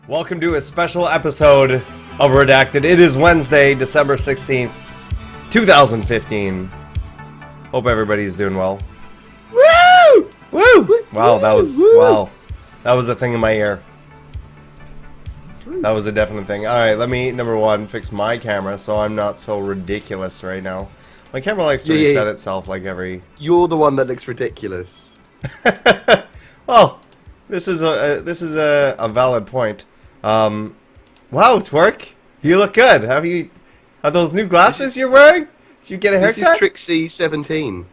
Welcome to a special episode of Redacted. It is Wednesday, December 16th, 2015. Hope everybody's doing well. Woo! Woo! Wow, that was Woo! that was a thing in my ear. That was a definite thing. Alright, let me, number one, fix my camera so I'm not so ridiculous right now. My camera likes to reset itself like every... You're the one that looks ridiculous. Well, this is a valid point. Wow, Twerk, you look good. Are those new glasses you're wearing? Did you get a haircut? This is Trixie 17.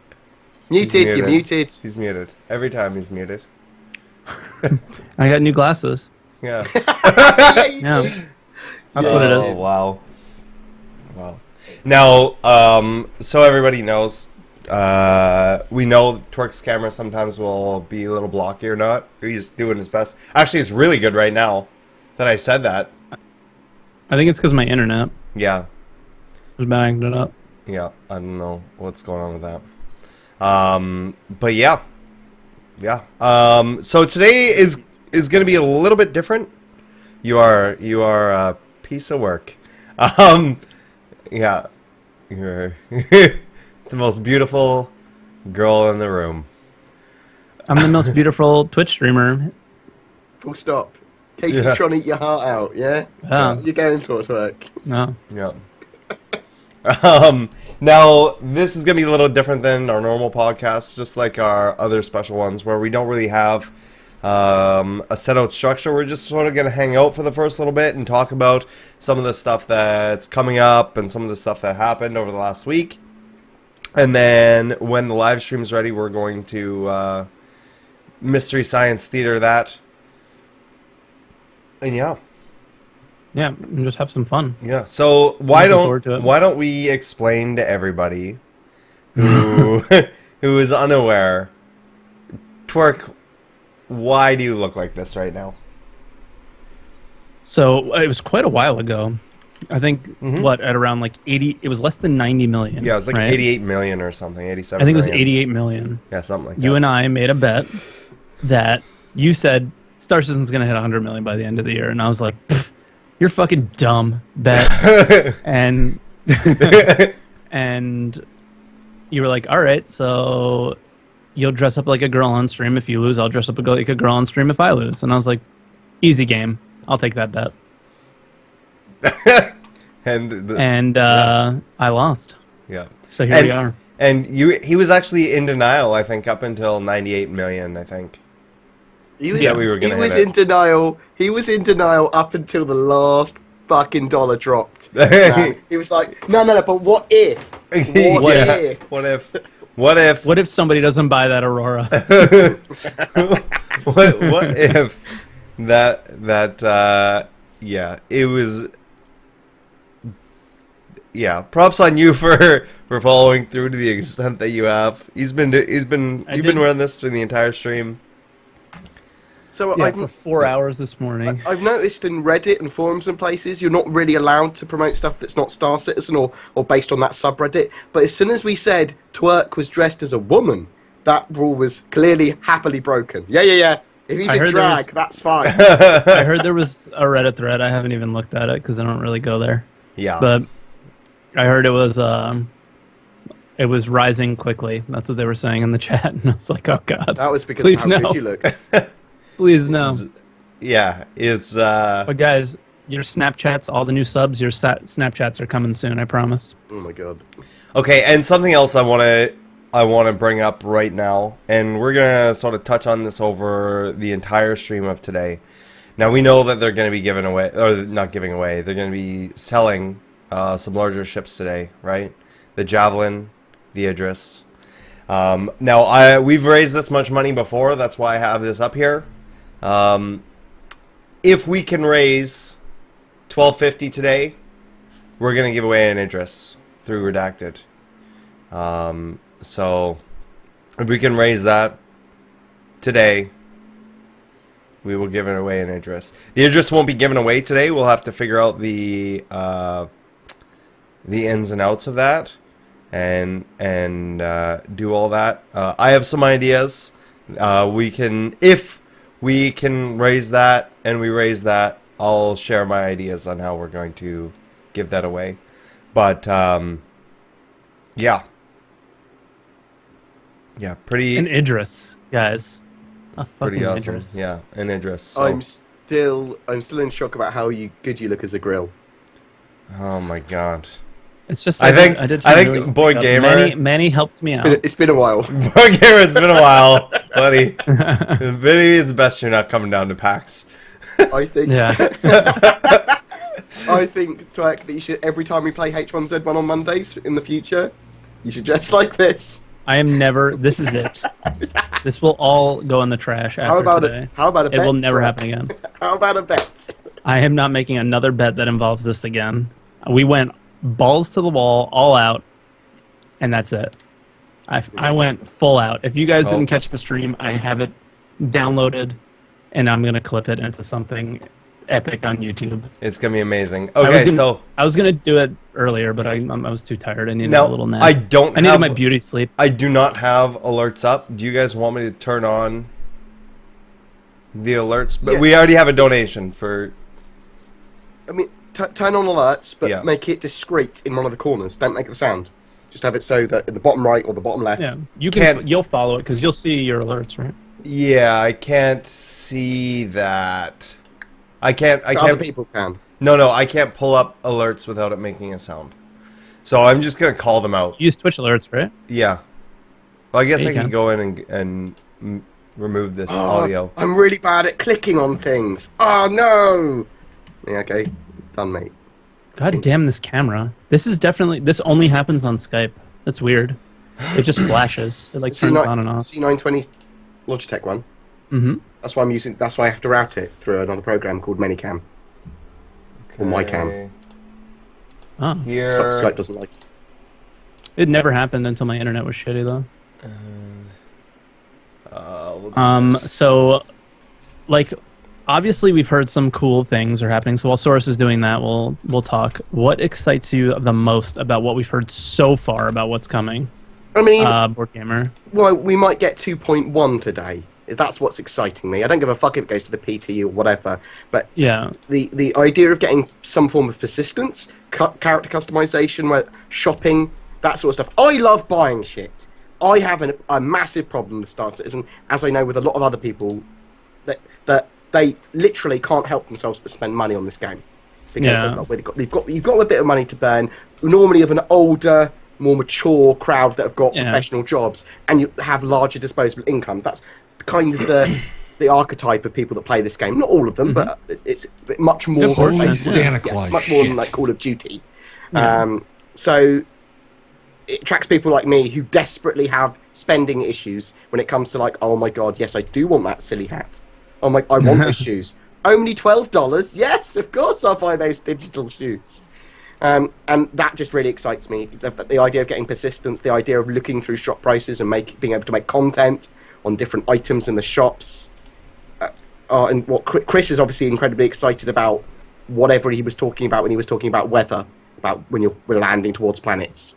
Muted, you're muted. He's muted. Every time he's muted. I got new glasses. Yeah. Yeah, that's what it is. Oh, wow. Wow. Now, so everybody knows, we know Twerk's camera sometimes will be a little blocky or not. He's doing his best. Actually, it's really good right now that I said that. I think it's because my internet Yeah. was banging it up. Yeah. I don't know what's going on with that. But yeah. Yeah. So today is going to be a little bit different. You are a piece of work. Yeah. You're the most beautiful girl in the room. I'm the most beautiful Twitch streamer. Full stop. Casey trying to eat your heart out, yeah? Yeah. You're going for it, work. No. Yeah. Now, this is going to be a little different than our normal podcast, just like our other special ones, where we don't really have a set out structure. We're just sort of going to hang out for the first little bit and talk about some of the stuff that's coming up and some of the stuff that happened over the last week. And then when the live stream's ready, we're going to Mystery Science Theater that. And yeah. Yeah, and just have some fun. Yeah. So why forward to it. don't we explain to everybody who who is unaware, Twerk, why do you look like this right now? So it was quite a while ago. I think at around like 80. It was less than 90 million. Yeah, it was like right? 88 million or something, 87. I think it was million. 88 million. Yeah, something like that. You and I made a bet that you said Star Citizen's gonna hit 100 million by the end of the year, and I was like, "You're fucking dumb, bet." and and you were like, "All right, so you'll dress up like a girl on stream if you lose. I'll dress up like a girl on stream if I lose." And I was like, "Easy game. I'll take that bet." and I lost. Yeah. So here we are. And he was actually in denial, I think, up until 98 million, I think. He was, we were gonna he was hit in denial. He was in denial up until the last fucking dollar dropped. He was like, no, but what if? What if? What if somebody doesn't buy that Aurora? what if yeah, it was. Yeah, props on you for following through to the extent that you have. You've been running this through the entire stream. So yeah, for 4 hours this morning. I've noticed in Reddit and forums and places, you're not really allowed to promote stuff that's not Star Citizen or based on that subreddit. But as soon as we said Twerk was dressed as a woman, that rule was clearly happily broken. Yeah. If he's a drag, that's fine. I heard there was a Reddit thread. I haven't even looked at it because I don't really go there. Yeah. But I heard it was rising quickly. That's what they were saying in the chat. And I was like, oh, God. That was because Please of how no. good you look. Please no. Yeah, it's... But guys, your Snapchats, all the new subs, your Snapchats are coming soon, I promise. Oh, my God. Okay, and something else I want to bring up right now, and we're going to sort of touch on this over the entire stream of today. Now, we know that they're going to be giving away, or not giving away, they're going to be selling some larger ships today, right? The Javelin, the Idris. Now, we've raised this much money before, that's why I have this up here. If we can raise $12.50 today, we're going to give away an Idris through Redacted. So, if we can raise that today, we will give it away an Idris. The Idris won't be given away today. We'll have to figure out the ins and outs of that and do all that. I have some ideas. If we can raise that and we raise that I'll share my ideas on how we're going to give that away. But yeah, pretty An Idris, guys. A pretty fucking awesome. Idris. Yeah, an Idris. So. I'm still in shock about how good you look as a grill. Oh my god. It's just I think really BoredGamer. Manny helped me out. It's been a while. BoredGamer, it's been a while, buddy. Maybe it's best you're not coming down to PAX. I think. Yeah. I think, Twerk, that you should, every time we play H1Z1 on Mondays in the future, you should dress like this. I am never. This is it. This will all go in the trash after today. How about a bet? It will never Twerk? happen again. How about a bet? I am not making another bet that involves this again. We went balls to the wall, all out, and that's it. I went full out. If you guys didn't catch the stream, I have it downloaded, and I'm gonna clip it into something epic on YouTube. It's gonna be amazing. Okay, I was gonna do it earlier, but I was too tired. I needed a little nap. I needed my beauty sleep. I do not have alerts up. Do you guys want me to turn on the alerts? But we already have a donation for. I mean, turn on alerts, but make it discreet in one of the corners. Don't make the sound. Just have it so that in the bottom right or the bottom left. Yeah, you'll follow it because you'll see your alerts, right? Yeah, I can't see that. I can't. Other people can. No, I can't pull up alerts without it making a sound. So I'm just gonna call them out. You use Twitch alerts, right? Yeah. Well, I guess I can can go in and remove this audio. I'm really bad at clicking on things. Oh no! Yeah, okay, done, mate. God damn this camera. This only happens on Skype. That's weird. It just flashes. It like turns on and off. C920 Logitech one. Mm-hmm. That's why I have to route it through another program called Manycam. Or MyCam. Oh. Here. Skype doesn't like it. It never happened until my internet was shitty though. We'll do this. So like obviously we've heard some cool things are happening, so while Soros is doing that, we'll talk. What excites you the most about what we've heard so far about what's coming? I mean, BoredGamer. Well, we might get 2.1 today. That's what's exciting me. I don't give a fuck if it goes to the PT or whatever. But yeah, the idea of getting some form of persistence, character customization, shopping, that sort of stuff. I love buying shit. I have a massive problem with Star Citizen, as I know with a lot of other people, that they literally can't help themselves but spend money on this game because you've got a bit of money to burn. Normally, of an older, more mature crowd that have got professional jobs, and you have larger disposable incomes. That's kind of the archetype of people that play this game. Not all of them, but it's much more than Santa Claus much more than like Call of Duty. So it attracts people like me who desperately have spending issues when it comes to like, oh my god, yes, I do want that silly hat. Oh my, I want those shoes. Only $12? Yes, of course I'll buy those digital shoes. And that just really excites me. The idea of getting persistence, the idea of looking through shop prices and being able to make content on different items in the shops. And what Chris is obviously incredibly excited about, whatever he was talking about when he was talking about weather, about when we're landing towards planets.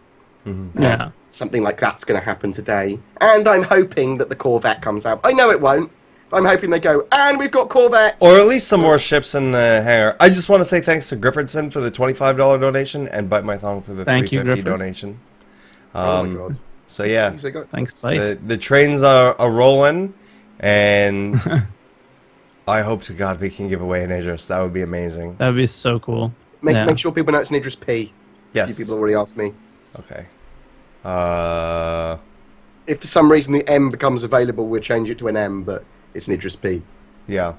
Mm-hmm. Yeah. Something like that's going to happen today. And I'm hoping that the Corvette comes out. I know it won't. I'm hoping they go, and we've got Corvettes! Or at least some more ships in the hangar. I just want to say thanks to Grifferson for the $25 donation and Bite My Thong for the $3.50 donation. Oh my god. So yeah, thanks, Bite. The trains are rolling, and I hope to God we can give away an Idris. That would be amazing. That would be so cool. Make sure people know it's an Idris P. Yes. A few people already asked me. Okay. If for some reason the M becomes available, we'll change it to an M, but it's an Idris P. Yeah.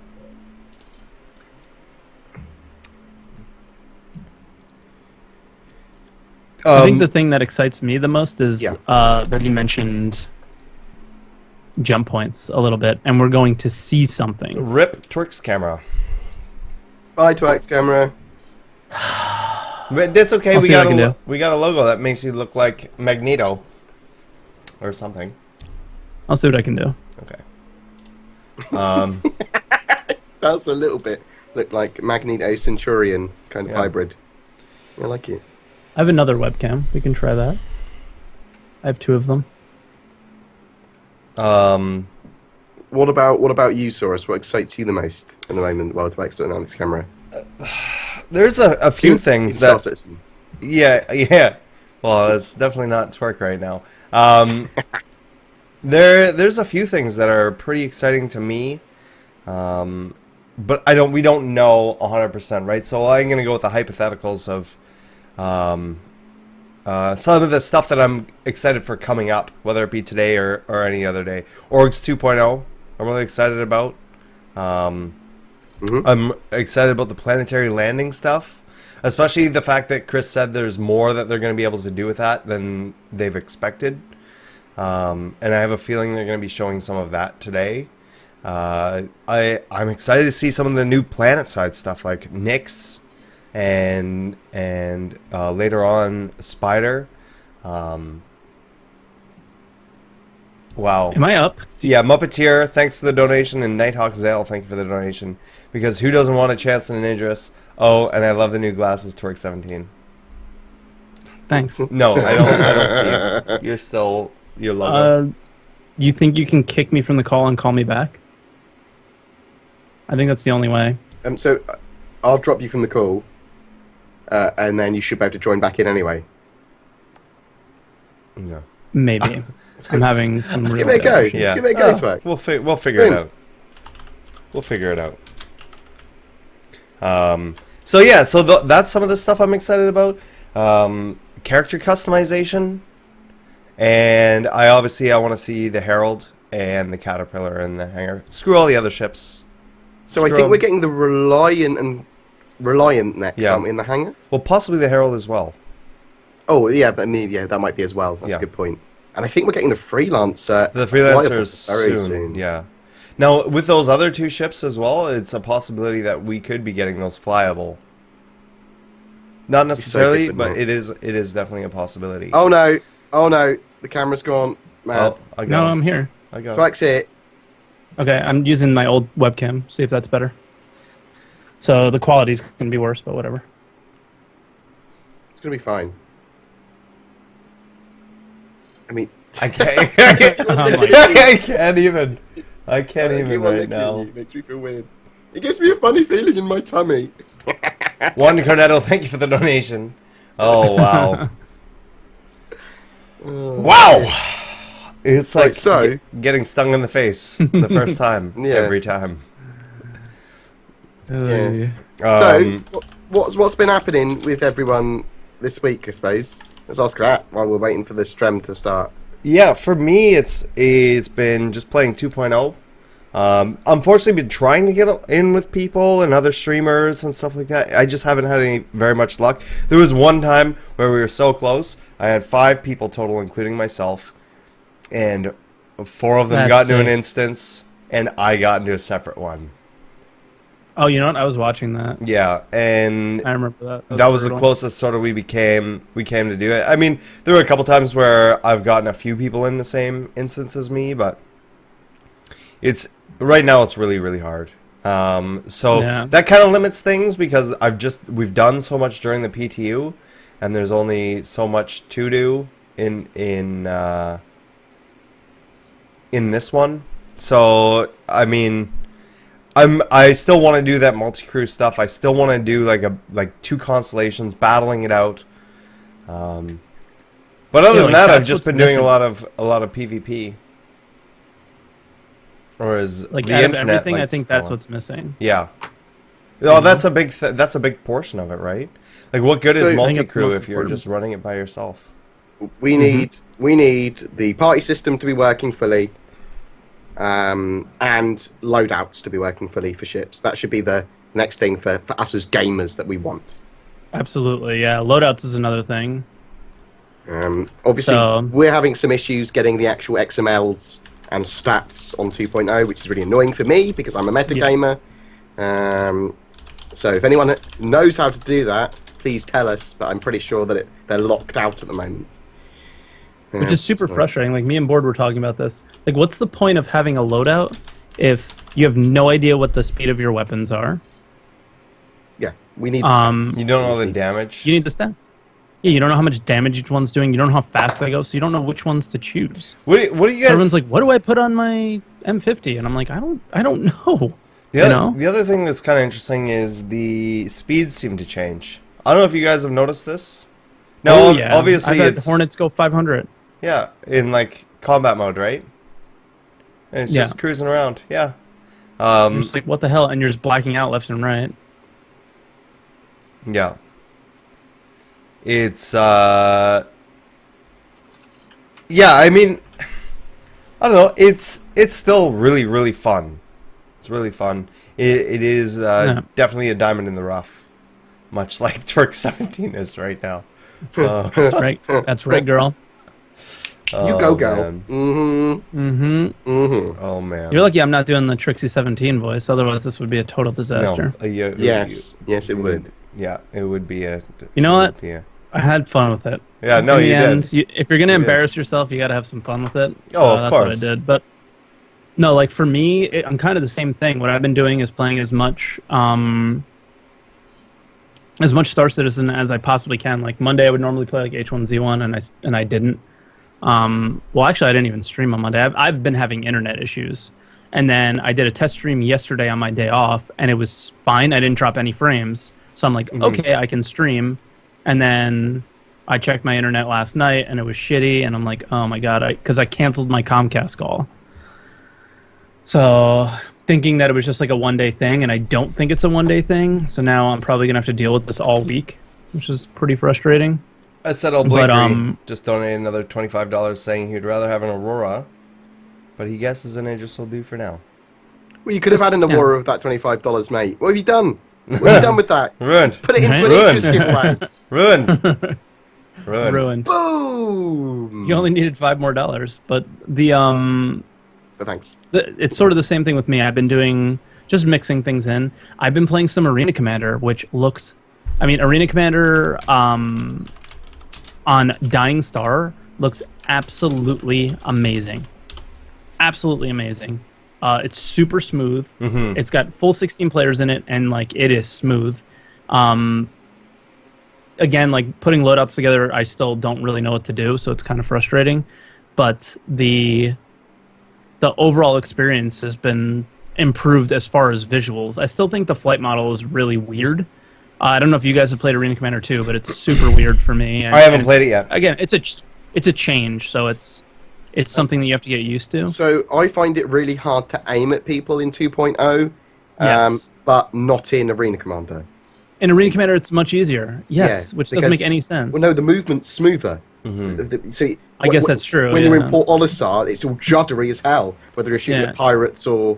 I think the thing that excites me the most is that you mentioned jump points a little bit, and we're going to see something. Rip Twerk's camera. Bye, Twerk's camera. But that's okay. I'll We see what I can do. got a logo that makes you look like Magneto or something. I'll see what I can do. Okay. That's a little bit look like Magneto Centurion kind of hybrid. I like it. I have another webcam. We can try that. I have two of them. What about you, Saurus? What excites you the most in the moment while Dwexter on this camera? There's a few things Star that... Citizen. Yeah. Well, it's definitely not twerk right now. There's a few things that are pretty exciting to me, but we don't know 100%, right? So I'm gonna go with the hypotheticals of some of the stuff that I'm excited for coming up, whether it be today or any other day. Orgs 2.0, I'm really excited about. I'm excited about the planetary landing stuff, especially the fact that Chris said there's more that they're going to be able to do with that than they've expected. And I have a feeling they're going to be showing some of that today. I'm excited to see some of the new planet side stuff like Nyx and later on Spider. Wow. Am I up? Yeah, Muppeteer, thanks for the donation, and Nighthawk Zale, thank you for the donation. Because who doesn't want a chance in an Idris? Oh, and I love the new glasses, Twerk 17. Thanks. No, I don't see you. You're still your logo. You think you can kick me from the call and call me back? I think that's the only way. So I'll drop you from the call, and then you should be able to join back in anyway. No. Maybe. I'm having some Let's real give it a go. issues. Let's give it a go, Twerk. We'll figure it out. We'll figure it out. So that's some of the stuff I'm excited about. Character customization, and I want to see the Herald and the Caterpillar and the Hangar. Screw all the other ships. So I think we're getting the Reliant next, aren't we, in the hangar? Well, possibly the Herald as well. Oh yeah, but maybe that might be as well. That's a good point. And I think we're getting the Freelancer. The Freelancers very soon. Yeah. Now with those other two ships as well, it's a possibility that we could be getting those flyable. Not necessarily, but it is definitely a possibility. Oh no! The camera's gone. Mad. Oh, No, I'm here. I got Twerk's it. Okay, I'm using my old webcam. See if that's better. So the quality's gonna be worse, but whatever. It's gonna be fine. I mean, I can't. I can't even right now. It makes me feel weird. It gives me a funny feeling in my tummy. Juan Cornetto, thank you for the donation. Oh wow. Wow. It's like getting stung in the face the first time. Every time. Yeah. So, what's been happening with everyone this week, I suppose? Let's ask that while we're waiting for the stream to start. Yeah, for me, it's been just playing 2.0. Unfortunately, been trying to get in with people and other streamers and stuff like that. I just haven't had very much luck. There was one time where we were so close. I had 5 people total, including myself, and 4 of them got into an instance, and I got into a separate one. Oh, you know what? I was watching that. Yeah, and I remember that. That was the closest sort of we came to do it. I mean, there were a couple times where I've gotten a few people in the same instance as me, but right now it's really, really hard. That kind of limits things because we've done so much during the PTU, and there's only so much to do in this one. So I mean, I still want to do that multi-crew stuff. I still want to do like 2 constellations, battling it out. But other than that, I've just been doing a lot of PvP. Or is like the out of internet? Everything, I think that's what's missing. Yeah. Oh, that's a big portion of it, right? Like, what good is multi-crew if you're just running it by yourself? We need the party system to be working fully, and loadouts to be working fully for ships. That should be the next thing for us as gamers that we want. Absolutely, yeah. Loadouts is another thing. Obviously, we're having some issues getting the actual XMLs and stats on 2.0, which is really annoying for me because I'm a metagamer. Yes. So if anyone knows how to do that, please tell us, but I'm pretty sure that they're locked out at the moment. Which is super frustrating. Like, me and Board were talking about this. Like, what's the point of having a loadout if you have no idea what the speed of your weapons are? Yeah, we need the stats. You don't know the damage? You need the stats. Yeah, you don't know how much damage each one's doing. You don't know how fast they go, so you don't know which ones to choose. What do you guys? So everyone's like, "What do I put on my M50?" And I'm like, "I don't know." The other thing that's kind of interesting is the speeds seem to change. I don't know if you guys have noticed this. No, yeah. obviously I've had it's Hornets go 500. yeah in like combat mode, right? And it's just cruising around. Yeah. You're just like, what the hell? And you're just blacking out left and right. Yeah. It's yeah, I mean, I don't know. It's still really, really fun. It's really fun. It is definitely a diamond in the rough, much like Twerk 17 is right now. That's right. That's right, girl. You go, girl. Oh man. You're lucky I'm not doing the Trixie 17 voice. Otherwise, this would be a total disaster. No, Yes, it would. Yeah, it would be a. You know what? Yeah. I had fun with it. Yeah, no, in the you end, did. if you're gonna embarrass yourself, you gotta have some fun with it. So Oh, of that's course. what I did. But no, like for me, I'm kind of the same thing. What I've been doing is playing as much Star Citizen as I possibly can. Like Monday, I would normally play like H1Z1, and I didn't. Well, actually, I didn't even stream on Monday. I've been having internet issues, and then I did a test stream yesterday on my day off, and it was fine. I didn't drop any frames, so I'm like, okay, I can stream. And then I checked my internet last night, and it was shitty, and I'm like, oh my god, because I canceled my Comcast call. So thinking that it was just like a one-day thing, and I don't think it's a one-day thing. So now I'm probably gonna have to deal with this all week, which is pretty frustrating. I said old Blake just donated another $25 saying he'd rather have an Aurora, but he guesses an Aegis will do for now. Well, you could have had an Aurora of that $25, mate. What have you done? What have you done with that? Ruined. Put it into an Aegis giveaway. Ruined. Ruined. Boom! You only needed $5 more, but the But thanks. it's sort of the same thing with me. I've been doing just mixing things in. I've been playing some Arena Commander, which looks, I mean, Arena Commander on Dying Star looks absolutely amazing. Absolutely amazing. It's super smooth. It's got full 16 players in it, and like it is smooth. Again, like putting loadouts together, I still don't really know what to do, so it's kind of frustrating. But the overall experience has been improved as far as visuals. I still think the flight model is really weird. I don't know if you guys have played Arena Commander 2, but it's super weird for me. I haven't played it yet. Again, it's a change, so it's something that you have to get used to. So I find it really hard to aim at people in 2.0, Yes. but not in Arena Commander. In Arena Commander, it's much easier. Yes, Yeah, which doesn't make any sense. Well, no, the movement's smoother. See, I guess that's true. When you're in Port Olisar, it's all juddery as hell, whether you're shooting at pirates or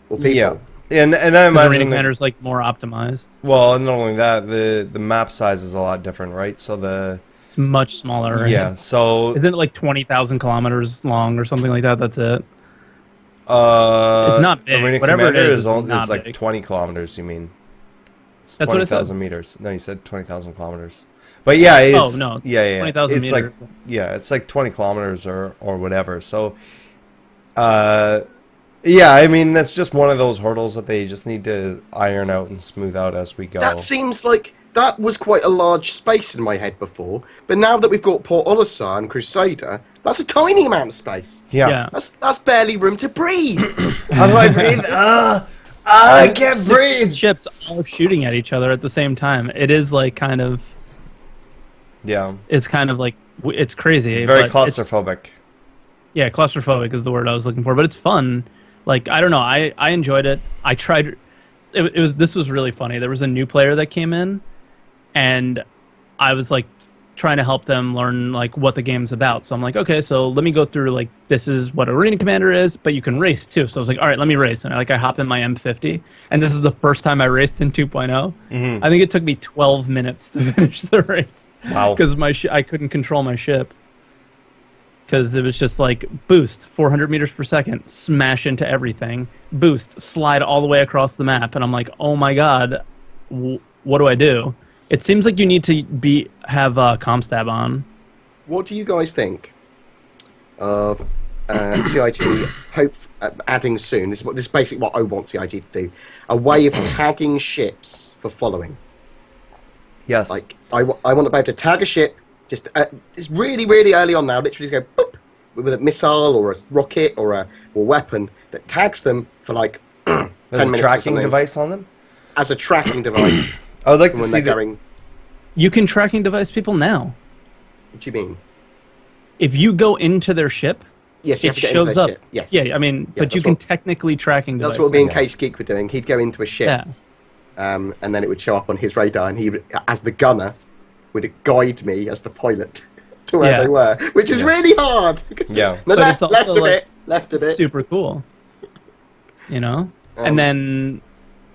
people. Yeah. And I imagine Arena Commander's like more optimized. Well, and not only that, the map size is a lot different, right? So It's much smaller. Right? yeah. So isn't it like 20,000 kilometers long or something like that? That's it. It's not big. Arena Whatever Commander it is is like big. 20 kilometers. You mean? It's That's what I said. 20,000 meters. No, you said 20,000 kilometers. But yeah, it's no, yeah. 20,000 It's meters. like it's like 20 kilometers or whatever. So, yeah, I mean that's just one of those hurdles that they just need to iron out and smooth out as we go. That seems like that was quite a large space in my head before, but now that we've got Port Olisar and Crusader, that's a tiny amount of space. Yeah. That's barely room to breathe. How do I breathe? I can't breathe. Ships all shooting at each other at the same time. It is like kind of. Yeah. It's kind of like it's crazy. It's very but claustrophobic. Yeah, claustrophobic is the word I was looking for, but it's fun. Like I don't know, I enjoyed it. I tried. This was really funny. There was a new player that came in, and I was like trying to help them learn like what the game's about. So I'm like, okay, so let me go through like this is what Arena Commander is, but you can race too. So I was like, all right, let me race. And I hop in my M50, and this is the first time I raced in 2.0. I think it took me 12 minutes to finish the race. Wow. Because I couldn't control my ship. Because it was just like boost 400 meters per second, smash into everything, boost, slide all the way across the map, and I'm like, oh my god, what do I do? It seems like you need to have ComStab on. What do you guys think of CIG hope adding soon? This is basically what I want CIG to do: a way of tagging ships for following. Yes. Like, I want to be able to tag a ship, just it's really, really early on now, literally just go, boop, with a missile or a rocket or a weapon that tags them for like 10 There's a minutes tracking or device on them? as a tracking device. I would like to when see they're that. going, You can tracking device people now. what do you mean? If you go into their ship, Yes, you it have to get into shows their up. ship. Yes. Yeah, I mean, but that's you can what- technically tracking device. That's what me and Yeah. Cage Geek were doing. He'd go into a ship, Yeah. and then it would show up on his radar, and he, as the gunner, would guide me as the pilot to where Yeah. they were, which is Yeah. really hard. Yeah. No, But left, it's also, left a like, bit, left a bit. Super cool. You know? Um, And then,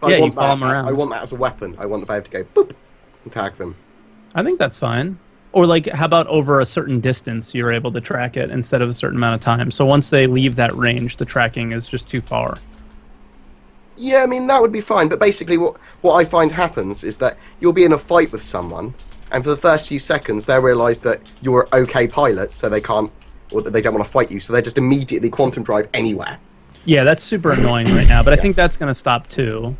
But yeah, I you want follow that, them around. I want that as a weapon. I want to be able to go boop and tag them. I think that's fine. Or like, how about over a certain distance, you're able to track it instead of a certain amount of time. So once they leave that range, the tracking is just too far. Yeah, I mean that would be fine. But basically, what I find happens is that you'll be in a fight with someone, and for the first few seconds, they'll realise that you're an okay pilot, so they can't, or that they don't want to fight you, so they just immediately quantum drive anywhere. Yeah, that's super annoying right now, but I think that's going to stop too.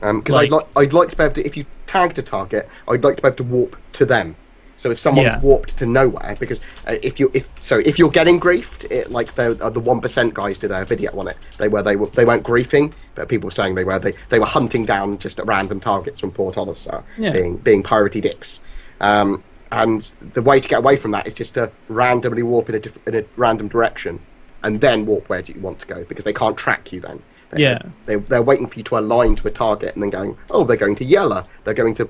Because Like- I'd like to be able to, if you tagged a target, I'd like to be able to warp to them. So if someone's Yeah. warped to nowhere, because if you're getting griefed, like the 1% guys did a video on it. They weren't griefing, but people were saying they were hunting down just at random targets from Port Olisar, Yeah. being piratey dicks. And the way to get away from that is just to randomly warp in a random direction, and then warp where do you want to go, because they can't track you then. They're waiting for you to align to a target, and then going, oh, they're going to Yella, they're going to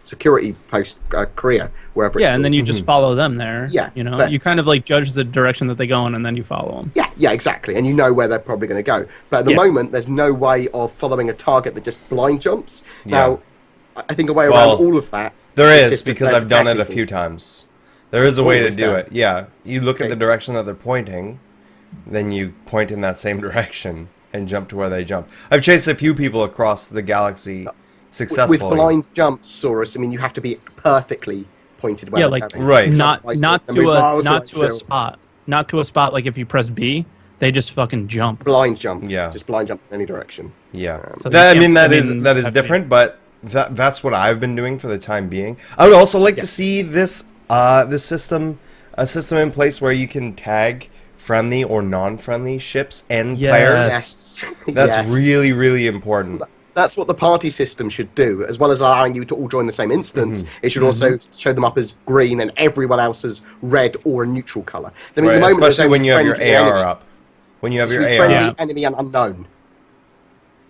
security post Korea, wherever. Yeah, and then you just follow them there. Yeah, you know, but- you kind of like judge the direction that they go in, and then you follow them. Yeah, exactly, and you know where they're probably going to go. But at the Yeah. moment, there's no way of following a target that just blind jumps. Yeah. Now, I think a way Well, around all of that. There is, just to because be I've done it a technical. few times. There is a way to is do that? it. Yeah. You look at Okay. the direction that they're pointing, then you point in that same direction and jump to where they jump. I've chased a few people across the galaxy successfully. With blind jumps, Saurus, I mean, you have to be perfectly pointed where Yeah, they're like going. Right. not Otherwise, not they'll to be a miles not away to a still. spot, not to a spot. Like if you press B, they just fucking jump. Blind jump. Yeah. Just blind jump in any direction. Yeah. So That, I they mean, can't- that is have to- different, but that's what I've been doing for the time being. I would also like to see this system in place where you can tag friendly or non-friendly ships and Yes. players. Yes. That's Yes. really, really important. That's what the party system should do, as well as allowing you to all join the same instance. Mm-hmm. It should also show them up as green and everyone else as red or a neutral color. I mean, Right, at the moment, there's especially when only you have your friendly AR enemy. up. When you have It your should be AR friendly, up. enemy, and unknown.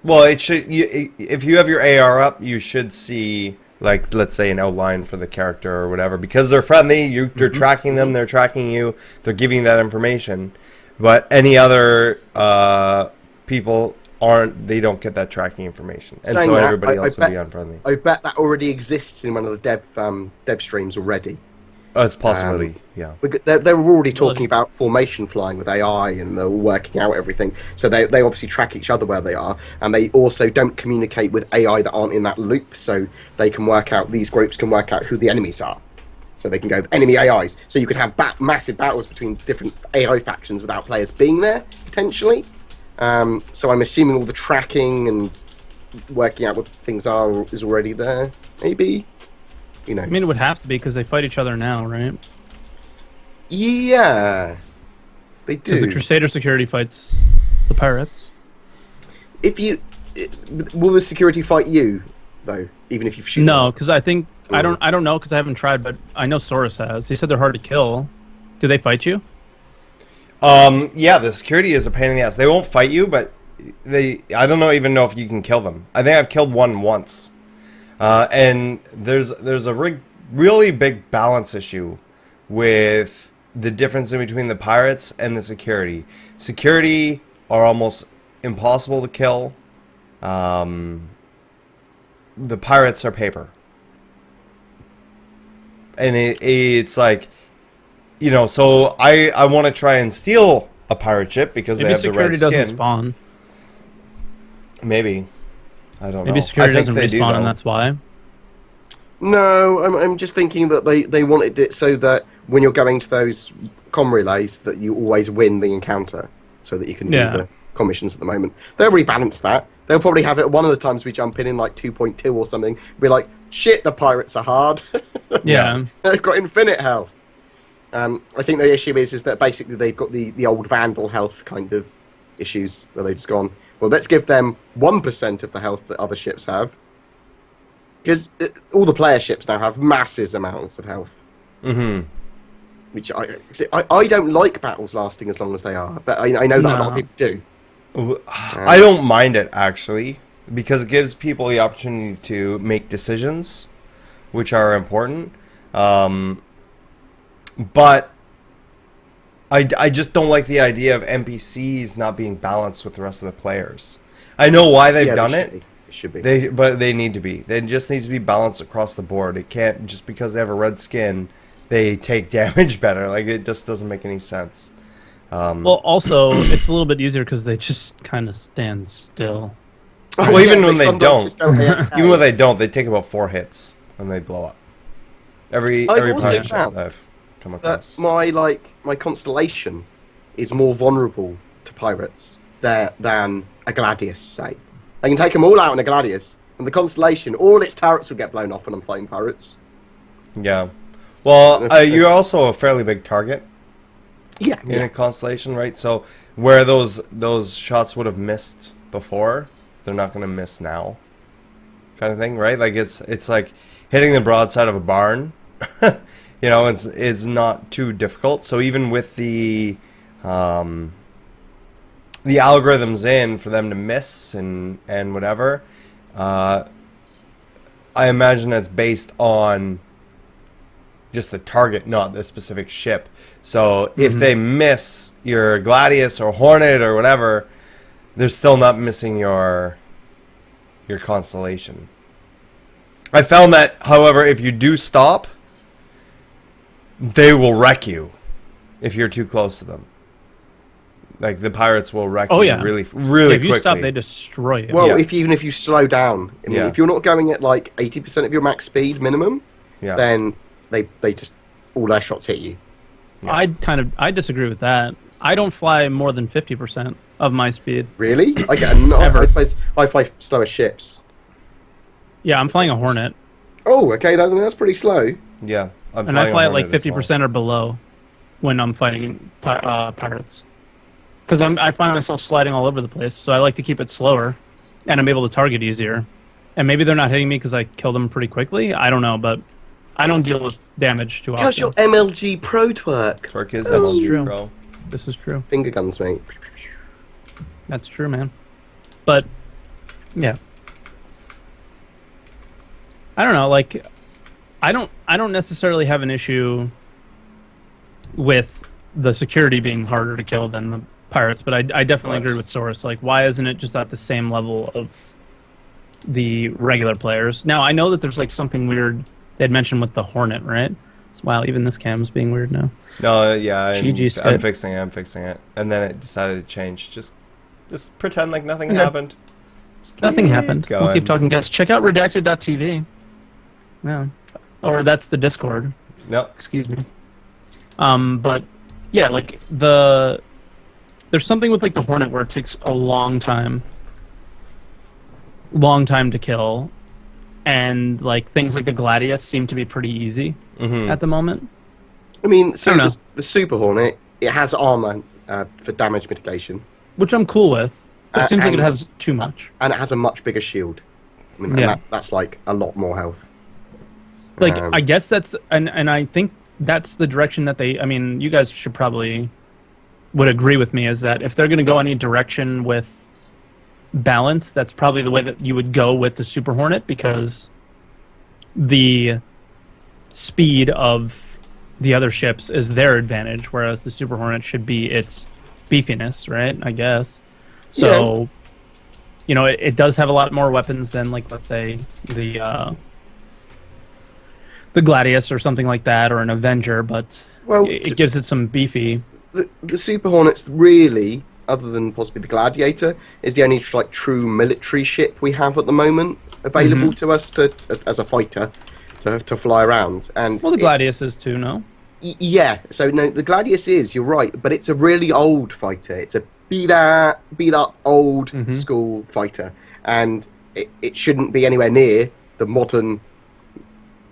Well, it should. If you have your AR up, you should see, like, let's say, an outline for the character or whatever, because they're friendly. You're tracking them. They're tracking you. They're giving you that information. But any other people aren't. They don't get that tracking information, and Saying so that, everybody I else will bet- be unfriendly. I bet that already exists in one of the dev streams already. Oh, it's a possibility. Yeah. They were already talking about formation flying with AI, and they're working out everything. So they obviously track each other where they are, and they also don't communicate with AI that aren't in that loop. So they can work out, these groups can work out who the enemies are. So they can go enemy AIs. So you could have massive battles between different AI factions without players being there potentially. So I'm assuming all the tracking and working out what things are is already there. Maybe. Who knows? I mean, it would have to be because they fight each other now, right? Yeah, they do. Because the Crusader security fights the pirates. If you will the security fight you though, even if you've shot No, because I think I don't know because I haven't tried, but I know Saurus has. He said they're hard to kill. Do they fight you? Yeah, the security is a pain in the ass. They won't fight you, but I don't even know if you can kill them. I think I've killed one once. And there's a really big balance issue with the difference in between the pirates and the security. Security are almost impossible to kill. The pirates are paper. And it's like, you know, so I want to try and steal a pirate ship because Maybe they have the security red doesn't skin. spawn. Maybe. I don't know. Maybe security I think doesn't they do, respawn, though. and that's why. No, I'm just thinking that they wanted it so that when you're going to those comm relays that you always win the encounter, so that you can do Yeah. the commissions at the moment. They'll rebalanced that. They'll probably have it one of the times we jump in like 2.2 or something. Be like, shit, the pirates are hard. Yeah. They've got infinite health. I think the issue is that basically they've got the old Vandal health kind of issues where they've just gone, well, let's give them 1% of the health that other ships have. Because all the player ships now have massive amounts of health. Mm-hmm. Which I don't like battles lasting as long as they are, but I know that a lot of people do. I don't mind it, actually, because it gives people the opportunity to make decisions, which are important. But I just don't like the idea of NPCs not being balanced with the rest of the players. I know why they've done it. It should be. But they need to be. They just needs to be balanced across the board. It can't, just because they have a red skin, they take damage better. Like, it just doesn't make any sense. Well, also, it's a little bit easier because they just kind of stand still. Well, even when they don't, even when they don't, they take about 4 hits and they blow up. Every pirate ship I've come across. My constellation is more vulnerable to pirates than a Gladius, say. I can take them all out in a Gladius, and the constellation, all its turrets would get blown off when I'm fighting pirates. Yeah. Well, you're also a fairly big target. Yeah. In a constellation, right? So where those shots would have missed before, they're not going to miss now, kind of thing, right? Like it's like hitting the broadside of a barn. You know, it's not too difficult. So even with the algorithms in for them to miss and whatever, I imagine that's based on just the target, not the specific ship. So if they miss your Gladius or Hornet or whatever, they're still not missing your constellation. I found that, however, if you do stop, they will wreck you if you're too close to them. Like, the pirates will wreck you really quickly. If you stop, they destroy you. Well, even if you slow down, I mean, if you're not going at like 80% of your max speed minimum, then they just, all their shots hit you. Yeah. I disagree with that. I don't fly more than 50% of my speed. Really? I get I fly slower ships. Yeah, I'm flying a Hornet. Oh, okay, that's pretty slow. Yeah, and I fly at like 50% or below when I'm fighting pirates. Because I find myself sliding all over the place, so I like to keep it slower, and I'm able to target easier. And maybe they're not hitting me because I kill them pretty quickly. I don't know, but I don't deal with damage too often. Because you're MLG Pro Twerk. Twerk is MLG Pro. This is true. Finger guns, mate. That's true, man. But, yeah. I don't know, like, I don't necessarily have an issue with the security being harder to kill than the pirates, but I definitely agree with Source. Like, why isn't it just at the same level of the regular players? Now, I know that there's like something weird they had mentioned with the Hornet, right? So, wow, even this cam's being weird now. No, yeah, I'm fixing it. And then it decided to change. Just pretend like nothing happened. Nothing happened. We'll keep talking, guys. Check out redacted.tv. Yeah. Or that's the Discord. Nope. Excuse me. But yeah, like there's something with like the Hornet where it takes a long time to kill, and like things like the Gladius seem to be pretty easy at the moment. I mean, so the Super Hornet, it has armor for damage mitigation, which I'm cool with. But it seems like it has too much, and it has a much bigger shield. I mean, that's like a lot more health. Like, I guess that's, and I think that's the direction that I mean, you guys should probably would agree with me, is that if they're going to go any direction with balance, that's probably the way that you would go with the Super Hornet, because the speed of the other ships is their advantage, whereas the Super Hornet should be its beefiness, right? I guess. So, you know, it does have a lot more weapons than, like, let's say, the Gladius or something like that, or an Avenger, but it gives it some beefy. The Super Hornet's really, other than possibly the Gladiator, is the only like true military ship we have at the moment available to us as a fighter to fly around. And well, the Gladius is too, no? Yeah. So no, the Gladius is. You're right, but it's a really old fighter. It's a beat up old school fighter. and it shouldn't be anywhere near the modern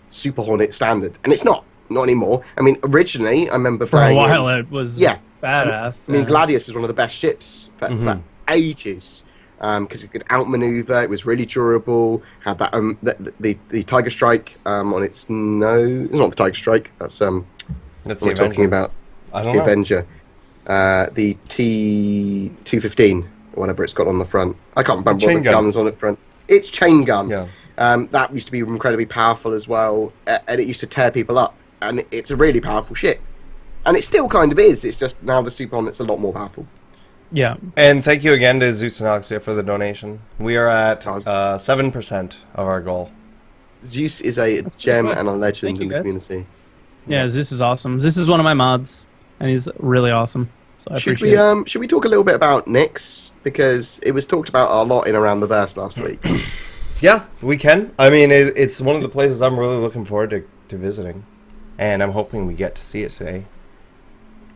Super Hornet standard, and it's not anymore. I mean, originally I remember For a playing while it was badass. I mean, Gladius was one of the best ships for ages. Because it could outmaneuver, it was really durable. Had that the Tiger Strike on its nose. It's not the Tiger Strike. That's That's what the we're talking about. I It's don't the know. Avenger. The T215, or whatever it's got on the front. I can't remember what chain the gun. gun's on the front. It's chain gun. Yeah. That used to be incredibly powerful as well, and it used to tear people up. And it's a really powerful ship, and it still kind of is. It's just now the Super Hornet's a lot more powerful. Yeah. And thank you again to Zeus and Oxia for the donation. We are at 7% of our goal. Zeus is a gem good. and a legend Thank you, in the guys. community. Yeah, Zeus is awesome. Zeus is one of my mods, and he's really awesome. So I Should appreciate it. we talk a little bit about Nyx, because it was talked about a lot in Around the Verse last week. Yeah, we can. I mean, it's one of the places I'm really looking forward to visiting, and I'm hoping we get to see it today.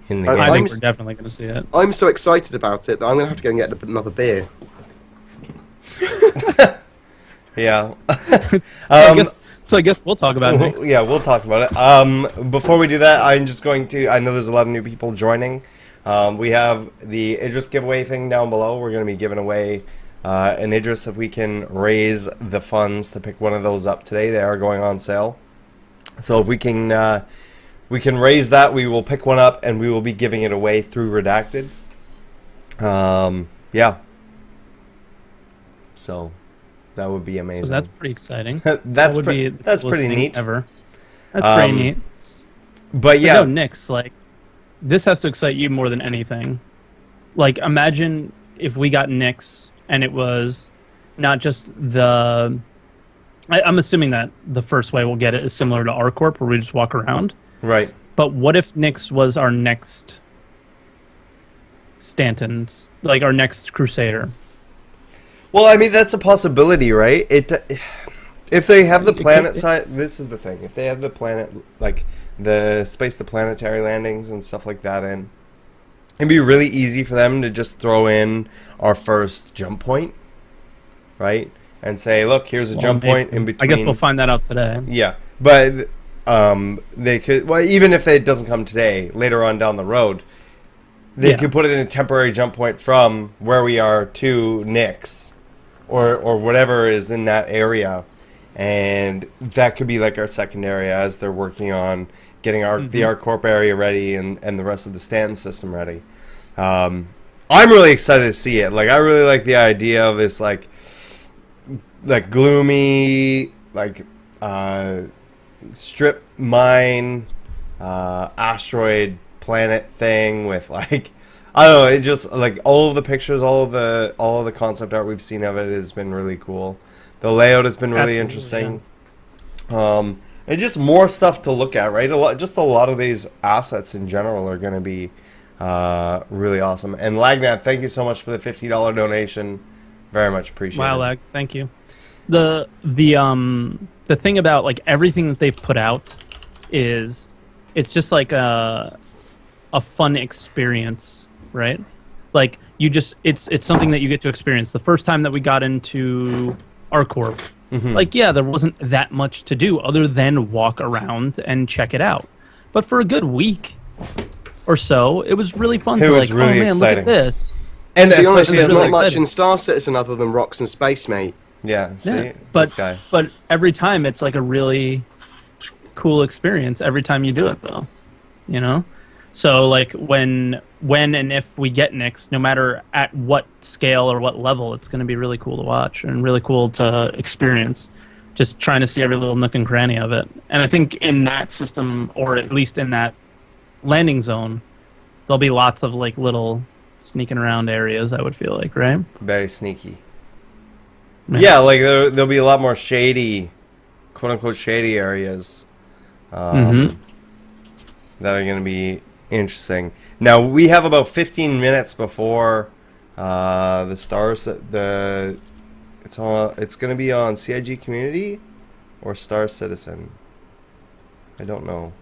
In the game. I think we're definitely going to see it. I'm so excited about it that I'm going to have to go and get another beer. Yeah. So I guess we'll talk about it next. Yeah, we'll talk about it. Before we do that, I'm just going to... I know there's a lot of new people joining. We have the Idris giveaway thing down below. We're going to be giving away an Idris if we can raise the funds to pick one of those up today. They are going on sale. So if we can raise that, we will pick one up, and we will be giving it away through Redacted. Yeah. So that would be amazing. So that's pretty exciting. that's would be the that's coolest pretty thing neat. Ever. That's pretty neat. But yeah, no, Nyx, like, this has to excite you more than anything. Like, imagine if we got Nyx and it was not just the... I'm assuming that the first way we'll get it is similar to R-Corp, where we just walk around. right. But what if Nyx was our next Stanton's, like our next Crusader? Well, I mean, that's a possibility, right? If they have the planet side, this is the thing. If they have the planet, like the space to planetary landings and stuff like that in, it'd be really easy for them to just throw in our first jump point, right? And say, look, here's a jump point in between. I guess we'll find that out today. Yeah, but they could. Well, even if it doesn't come today, later on down the road, they could put it in a temporary jump point from where we are to Nyx, or whatever is in that area, and that could be like our second area as they're working on getting the R-Corp area ready and the rest of the Stanton system ready. I'm really excited to see it. Like, I really like the idea of this like gloomy, like strip mine asteroid planet thing with, like, I don't know, it just, like, all of the pictures, all of the concept art we've seen of it has been really cool. The layout has been really interesting. Yeah. And just more stuff to look at, right? A lot of these assets in general are going to be really awesome. And Lagnat, thank you so much for the $50 donation. Very much appreciated. Wow, Lag, thank you. The thing about, like, everything that they've put out is it's just like a fun experience, right? Like, it's something that you get to experience. The first time that we got into R-Corp, like, yeah, there wasn't that much to do other than walk around and check it out. But for a good week or so, it was really fun to, like, really oh man, exciting. look at this. And to be honest, there's really not much exciting. in Star Citizen other than rocks and space, mate. Yeah, see? Yeah, This guy. but every time it's like a really cool experience every time you do it, though. You know? So, like, when and if we get Nyx, no matter at what scale or what level, it's going to be really cool to watch and really cool to experience. Just trying to see every little nook and cranny of it. And I think in that system, or at least in that landing zone, there'll be lots of, like, little sneaking around areas, I would feel like, right? Very sneaky. Yeah, like, there'll be a lot more shady, quote-unquote shady areas that are going to be interesting. Now, we have about 15 minutes before the stars. It's going to be on CIG Community or Star Citizen. I don't know.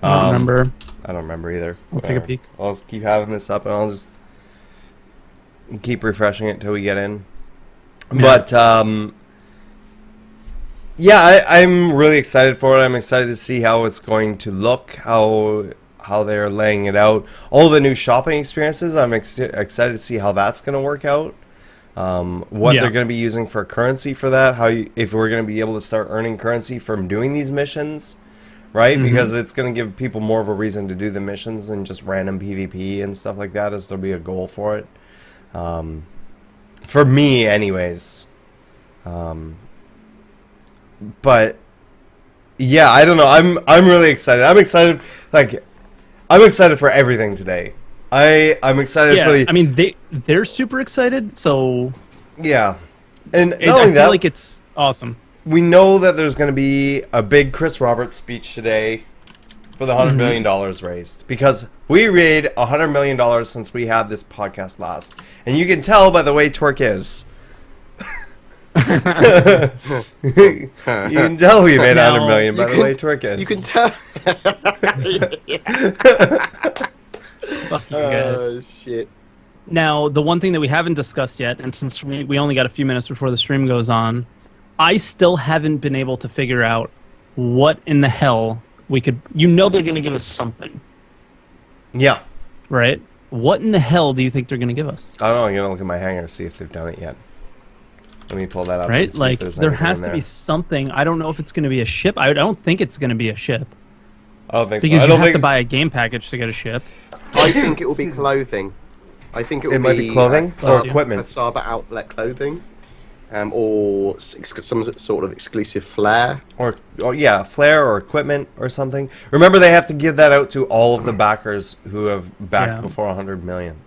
I don't remember. I don't remember either. I'll take a peek. I'll just keep having this up, and I'll just keep refreshing it until we get in. But yeah, I'm really excited for it. I'm excited to see how it's going to look, how they're laying it out. All the new shopping experiences, I'm excited to see how that's going to work out. What they're going to be using for currency for that, if we're going to be able to start earning currency from doing these missions, right? Because it's going to give people more of a reason to do the missions than just random PvP and stuff like that, as there'll be a goal for it. For me, anyways. But yeah, I don't know. I'm really excited. I'm excited for everything today. I'm excited for the. I mean, they're super excited. So yeah, and not I only feel that, like it's awesome. we know that there's going to be a big Chris Roberts speech today for the $100 million raised, because we raised $100 million since we had this podcast last, and you can tell by the way Twerk is. You can tell we made $100 million by the way Twerk is. You can tell. Fuck you guys. Oh shit. Now, the one thing that we haven't discussed yet, and since we only got a few minutes before the stream goes on, I still haven't been able to figure out what in the hell we could. You know, they're going to give us something, Yeah. right? What in the hell do you think they're going to give us? I don't know. I'm going to look at my hanger, see if they've done it yet. Let me pull that up. Right? And see Like, if there's there anything has in to there. be something. I don't know if it's going to be a ship. I don't think it's going to be a ship. I don't think Because so. I you don't have think to buy a game package to get a ship. I think it will be clothing. I think it will it might be clothing or Bless you. equipment. Saba outlet clothing, or some sort of exclusive flair. Or yeah, flair or equipment or something. Remember, they have to give that out to all of the backers who have backed before 100 million.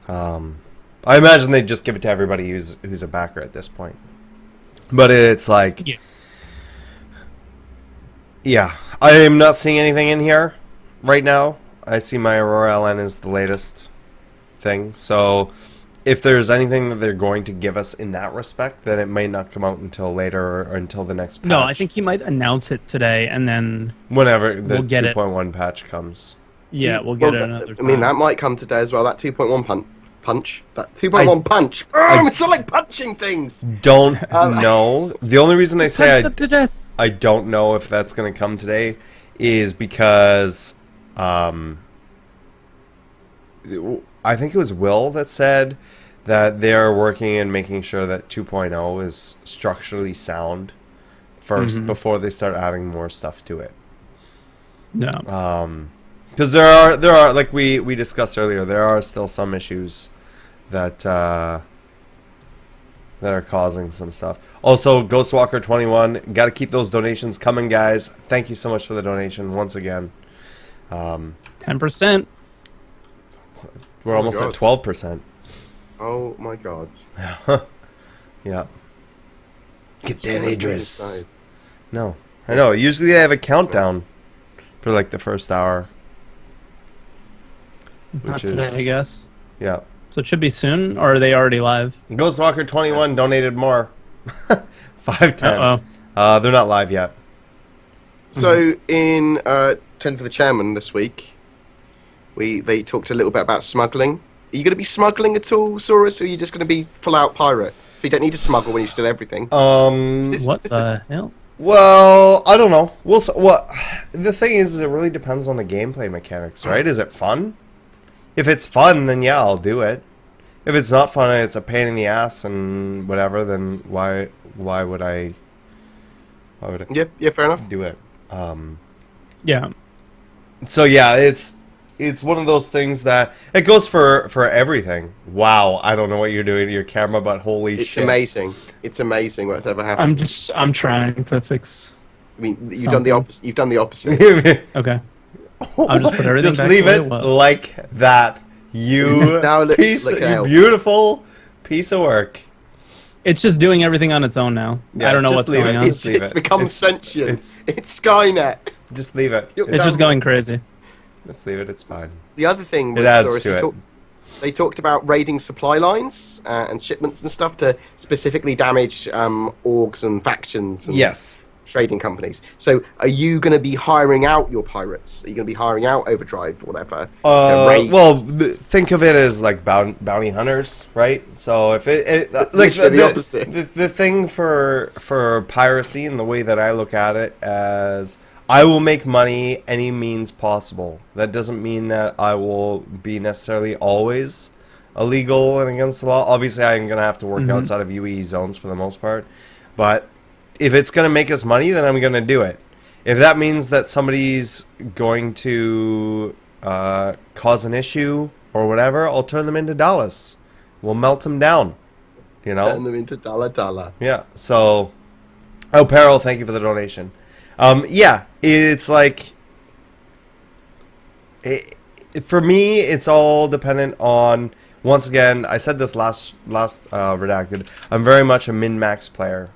I imagine they just give it to everybody who's a backer at this point. But it's like, yeah, I am not seeing anything in here right now. I see my Aurora LN is the latest thing. So if there's anything that they're going to give us in that respect, then it may not come out until later or until the next patch. No, I think he might announce it today, and then whenever the we'll get it. 2.1 patch comes. We'll get it another I mean, time. that might come today as well. That 2.1 punch. That 2.1 punch. It's not like punching things. Don't know. The only reason I say Punch them to death. I don't know if that's going to come today is because I think it was Will that said that they are working and making sure that 2.0 is structurally sound first before they start adding more stuff to it. No. Because there are like we discussed earlier, there are still some issues that are causing some stuff. Also, Ghostwalker21, got to keep those donations coming, guys. Thank you so much for the donation once again. 10%. We're almost God. at 12%. Oh my god. Yeah. Get Sure, that, let's do Idris. sides. No, I know. Usually they have a countdown for like the first hour. Not Which today, is- I guess. Yeah. So it should be soon, or are they already live? Ghostwalker21 donated more. 510. Uh-oh. They're not live yet. So in 10 for the Chairman this week, they talked a little bit about smuggling. Are you going to be smuggling at all, Saurus, or are you just going to be full-out pirate? You don't need to smuggle when you steal everything. What the hell? Well, I don't know. The thing is it really depends on the gameplay mechanics, right? Is it fun? If it's fun, then yeah, I'll do it. If it's not fun and it's a pain in the ass and whatever, then why would I Yeah, fair enough. do it? Yeah. So yeah, it's one of those things that it goes for everything. Wow, I don't know what you're doing to your camera, but holy It's shit. amazing. It's amazing what's ever happened. I'm trying to fix. I mean, you've done the something. opposite. You've done the opposite. Okay. I'll just put everything Just back leave the way it it was. like that. You Now look- piece, look you out. beautiful piece of work. It's just doing everything on its own now. Yeah, I don't know just what's leave going it. on. Just leave It's it. become It's- sentient. it's- It's Skynet. Just leave it. You're It's just done. going crazy. Let's leave it. It's fine. The other thing was, It adds Saurus, to it. they talked about raiding supply lines and shipments and stuff to specifically damage orgs and factions. And, Yes. trading companies. So are you going to be hiring out your pirates? Are you going to be hiring out Overdrive or whatever to raid? Well, think of it as like bounty hunters, right? So if like the opposite. The thing for piracy and the way that I look at it as I will make money any means possible. That doesn't mean that I will be necessarily always illegal and against the law. Obviously, I'm going to have to work outside of UE zones for the most part, but if it's going to make us money, then I'm going to do it. If that means that somebody's going to cause an issue or whatever, I'll turn them into dollars. We'll melt them down. You know? Turn them into dollar. Yeah. So, Peril, thank you for the donation. Yeah, it's like... for me, it's all dependent on... Once again, I said this last Redacted. I'm very much a min-max player.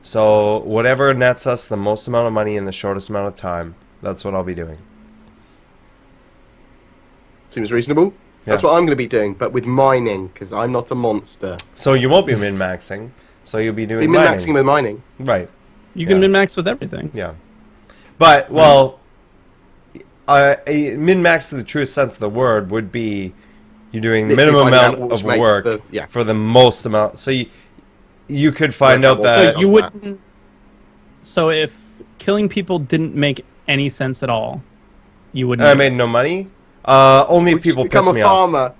So whatever nets us the most amount of money in the shortest amount of time, that's what I'll be doing. Seems reasonable. Yeah. That's what I'm going to be doing, but with mining, because I'm not a monster. So you won't be min-maxing, so you'll be doing min-maxing with mining. Right. You can min-max with everything. Yeah. But, well, a min-max in the truest sense of the word would be you're doing the minimum amount of work for the most amount. So you could find out that... So you wouldn't... So if killing people didn't make any sense at all, you wouldn't... I made no money? Only if people piss me off.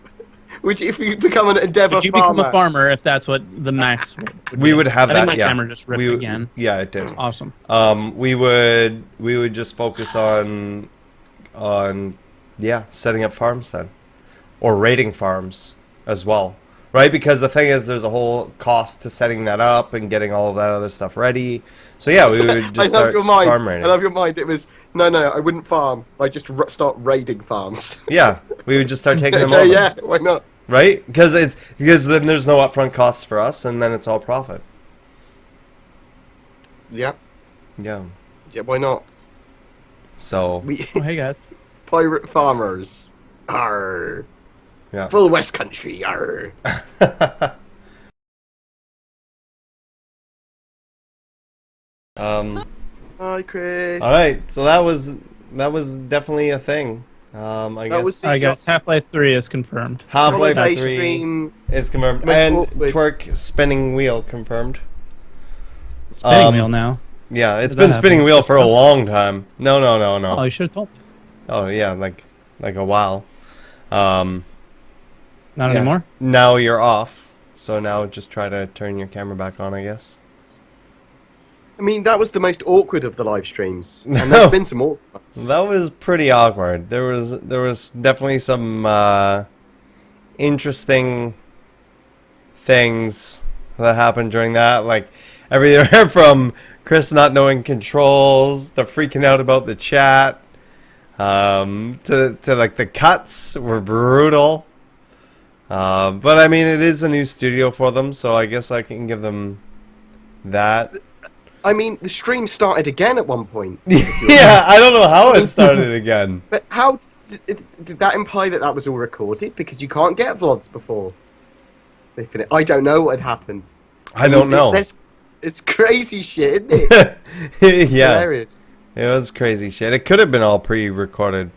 Which, if you become an endeavor Would you become a farmer if that's what the max would be? We would have that, I think my timer just ripped again. Yeah, it did. Awesome. We would just focus on setting up farms then. Or raiding farms as well. Right? Because the thing is, there's a whole cost to setting that up and getting all of that other stuff ready. So yeah, we would just start farm raiding. I love your mind. It was, no, I wouldn't farm. I'd just start raiding farms. Yeah, we would just start taking them over. Yeah, why not? Right? Because then there's no upfront costs for us, and then it's all profit. Yeah. Yeah. Yeah, why not? So... hey, guys. Pirate farmers. Arr. Yeah. Full West Country. Arr. Hi, Chris. All right, so that was definitely a thing. I guess Half-Life 3 is confirmed. Half-Life 3 is confirmed, and Twerk spinning wheel confirmed. Spinning wheel now. Yeah, it's been spinning wheel for a long time. No. Oh, you should have told me. Oh yeah, like a while. Not anymore? Now you're off. So now just try to turn your camera back on, I guess. I mean, that was the most awkward of the live streams. And there's been some awkward ones. That was pretty awkward. There was definitely some interesting things that happened during that. Like everywhere from Chris not knowing controls to freaking out about the chat. To like the cuts were brutal. But I mean, it is a new studio for them, so I guess I can give them that. I mean, the stream started again at one point. Yeah, I don't know how it started again. But how did that imply that that was all recorded? Because you can't get VODs before they finish. I don't know what had happened. I don't know. It's crazy shit, isn't it? It's hilarious. It was crazy shit. It could have been all pre-recorded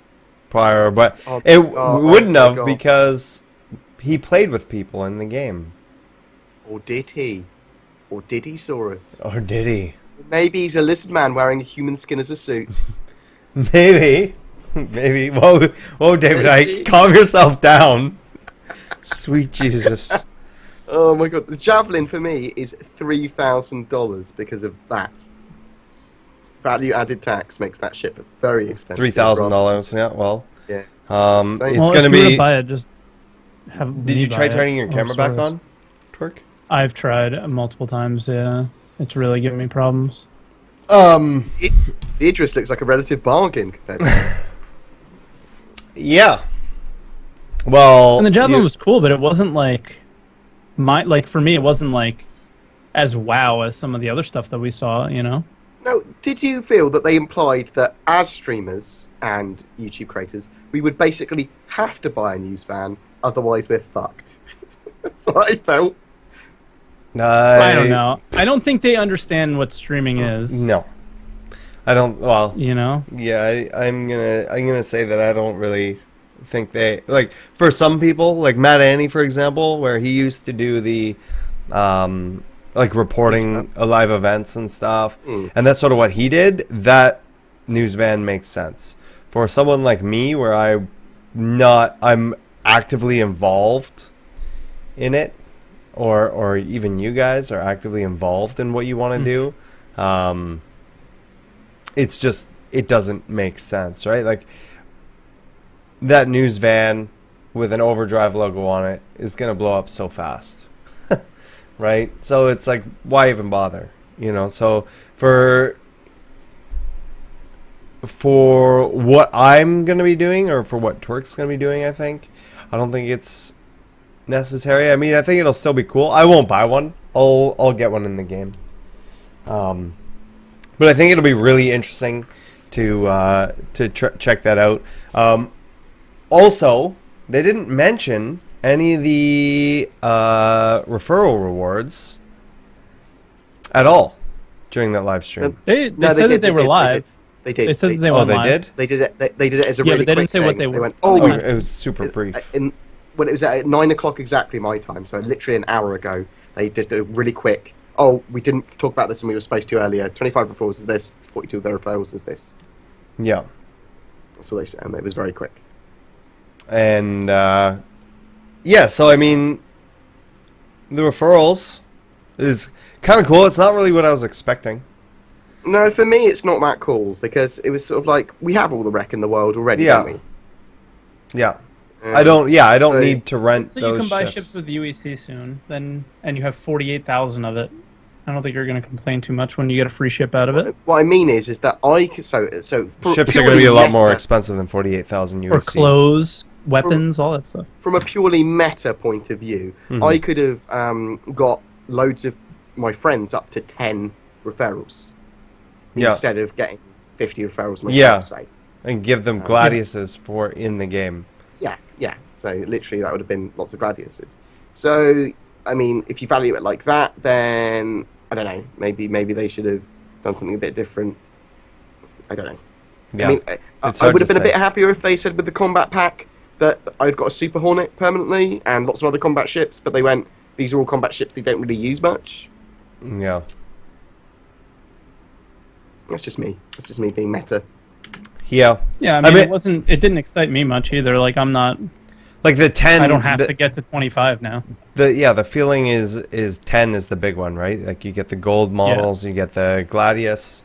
prior, but it wouldn't have because he played with people in the game. Or did he? Or did he, Saurus? Or did he? Maybe he's a lizard man wearing a human skin as a suit. Maybe. Whoa, David, calm yourself down. Sweet Jesus. Oh my god. The javelin for me is $3,000 because of that. Value added tax makes that ship very expensive. $3,000, yeah, well. Yeah. It's going to be... buy it, just Did you try turning your camera back on, Twerk? I've tried multiple times, yeah. It's really giving me problems. The Idris looks like a relative bargain compared to that. Yeah. Well... And the javelin was cool, but it wasn't like... for me, it wasn't like as wow as some of the other stuff that we saw, you know? No, did you feel that they implied that as streamers and YouTube creators, we would basically have to buy a news van, otherwise we're fucked? That's what I felt. I don't know. I don't think they understand what streaming is. No. I don't. Well, You know? yeah, I'm gonna say that I don't really think they like for some people like Matt Annie, for example, where he used to do the like reporting live events and stuff, and that's sort of what he did. That news van makes sense for someone like me, where I'm actively involved in it, or even you guys are actively involved in what you want to do. It's just, it doesn't make sense, right? Like, that news van with an Overdrive logo on it is going to blow up so fast, right? So it's like, why even bother? You know, so for what I'm going to be doing, or for what Twerk's going to be doing, I don't think it's necessary. I mean, I think it'll still be cool. I won't buy one. I'll get one in the game. But I think it'll be really interesting to check that out. Also, they didn't mention any of the referral rewards at all during that live stream. They said that they were live. They did. They said that they went live. Did? They did it. They did it as a Yeah, really but they quick didn't say thing. what they were. went, Oh, it was super brief. When it was at 9 o'clock exactly my time, so literally an hour ago, they just did a really quick. Oh, we didn't talk about this and we were supposed to earlier. 25 referrals is this, 42 of their referrals is this. Yeah. That's what they said, and it was very quick. And, yeah, so I mean, the referrals is kind of cool. It's not really what I was expecting. No, for me, it's not that cool, because it was sort of like, we have all the rec in the world already, Yeah. don't we? Yeah. I don't so- need to rent So those you can buy ships. ships with UEC soon, and you have 48,000 of it. I don't think you're going to complain too much when you get a free ship out of it. What I mean is that so for Ships are going to be a lot more meta- expensive than 48,000 USC. Or clothes, weapons, all that stuff. From a purely meta point of view, I could have got loads of my friends up to 10 referrals instead of getting 50 referrals myself, say. And give them gladiuses for in the game. Yeah. So literally, that would have been lots of gladiuses. So I mean, if you value it like that, then I don't know. Maybe they should have done something a bit different. I don't know. Yeah. I mean, I would have been a bit happier if they said with the combat pack that I'd got a Super Hornet permanently and lots of other combat ships, but they went, these are all combat ships they don't really use much. Yeah. That's just me. That's just me being meta. Yeah. Yeah, I mean, it didn't excite me much either. Like, I'm not, Like the 10. I don't have to get to 25 now. The feeling is 10 is the big one, right? Like you get the gold models, you get the Gladius.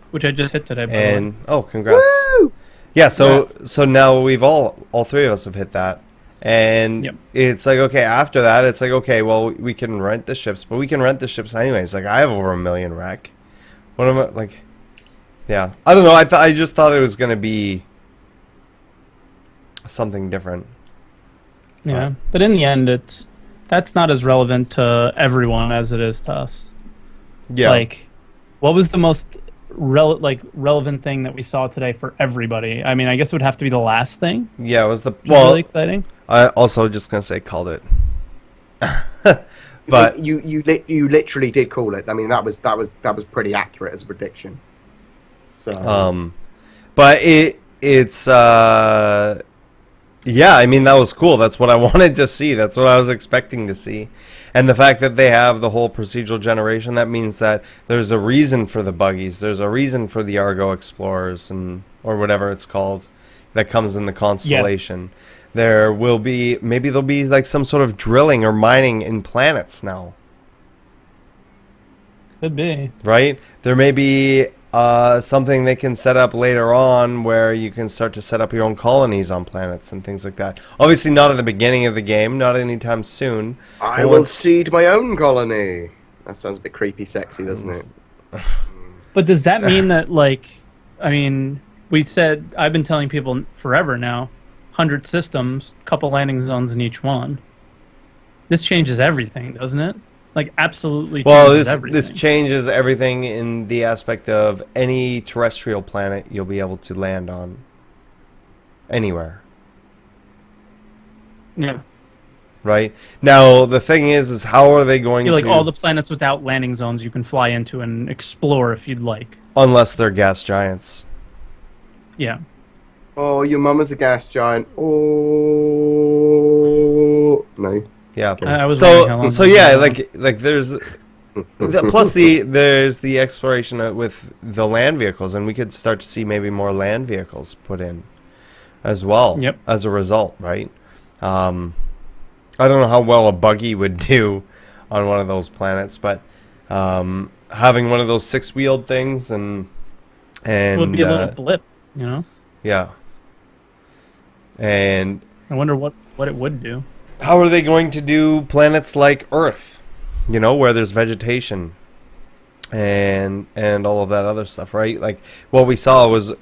Which I just hit today, by the way. And oh, congrats. Woo! Yeah, so now we've all three of us have hit that. And it's like, okay, after that it's like, okay, well, we can rent the ships, but we can rent the ships anyways. Like I have over 1 million rec. What am I like? Yeah. I don't know. I just thought it was going to be something different. Yeah, but in the end, that's not as relevant to everyone as it is to us. Yeah. Like, what was the most relevant thing that we saw today for everybody? I mean, I guess it would have to be the last thing. Yeah, it was the Really exciting. I also just gonna say called it. But you literally did call it. I mean, that was pretty accurate as a prediction. So but it's yeah, I mean, that was cool. That's what I wanted to see. That's what I was expecting to see. And the fact that they have the whole procedural generation, that means that there's a reason for the buggies. There's a reason for the Argo Explorers or whatever it's called that comes in the constellation. Yes. There will be, maybe there'll be like some sort of drilling or mining in planets now. Could be. Right? There may be something they can set up later on where you can start to set up your own colonies on planets and things like that. Obviously not at the beginning of the game, not anytime soon. I will seed my own colony. That sounds a bit creepy sexy, doesn't it? But does that mean that, like, I mean, I've been telling people forever now, 100 systems, couple landing zones in each one. This changes everything, doesn't it? Like, absolutely changes everything. This changes everything in the aspect of any terrestrial planet you'll be able to land on. Anywhere. Yeah. Right? Now, the thing is how are they going to... Like, all the planets without landing zones you can fly into and explore if you'd like. Unless they're gas giants. Yeah. Oh, your mama's a gas giant. Oh no. Yeah. I was wondering how long So that was yeah, going on. like there's there's the exploration with the land vehicles, and we could start to see maybe more land vehicles put in as well. Yep. As a result, right? I don't know how well a buggy would do on one of those planets, but having one of those 6-wheeled things and It would be a little blip, you know? yeah. And I wonder what it would do. how are they going to do planets like Earth? You know, where there's vegetation and all of that other stuff, right? Like what we saw was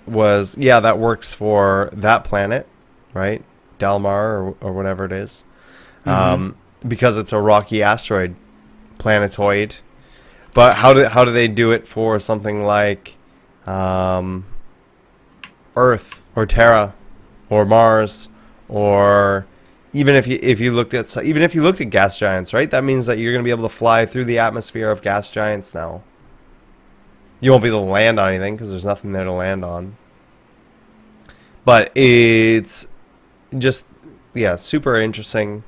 yeah, that works for that planet, right? Dalmar or whatever it is. Because it's a rocky asteroid planetoid. But how do they do it for something like Earth or Terra or Mars, or even if you looked at gas giants, right? That means that you're going to be able to fly through the atmosphere of gas giants now. You won't be able to land on anything because there's nothing there to land on. But it's just, yeah, super interesting.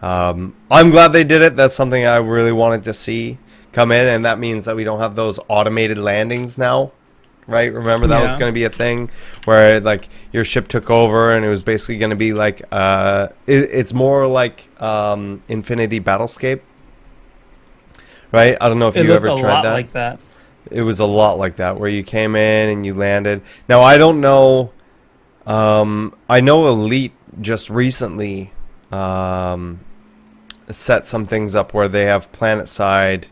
I'm glad they did it. That's something I really wanted to see come in, and that means that we don't have those automated landings now, right? Remember that was going to be a thing where like your ship took over and it was basically going to be like it's more like Infinity Battlescape, right? I don't know if you ever tried that. Like that. It was a lot like that, where you came in and you landed. Now I don't know. I know Elite just recently set some things up where they have planet-side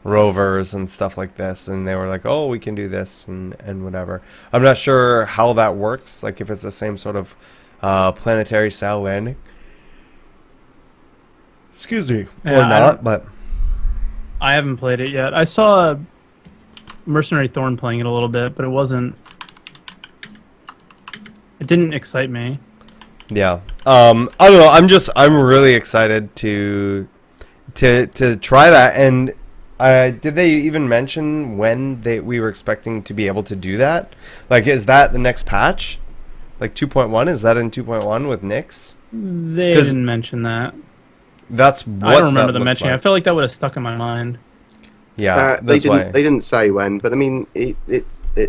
rovers and stuff like this, and they were like, oh, we can do this and whatever. I'm not sure how that works, like if it's the same sort of planetary style landing. Excuse me. Yeah, or not, but I haven't played it yet. I saw Mercenary Thorn playing it a little bit, but it didn't excite me. yeah. I don't know. I'm really excited to try that. And did they even mention when we were expecting to be able to do that? Like, is that the next patch? Like 2.1? Is that in 2.1 with Nyx? They didn't mention that. That's what I don't remember them mentioning. Like. I feel like that would have stuck in my mind. Yeah, they didn't say when, but I mean, it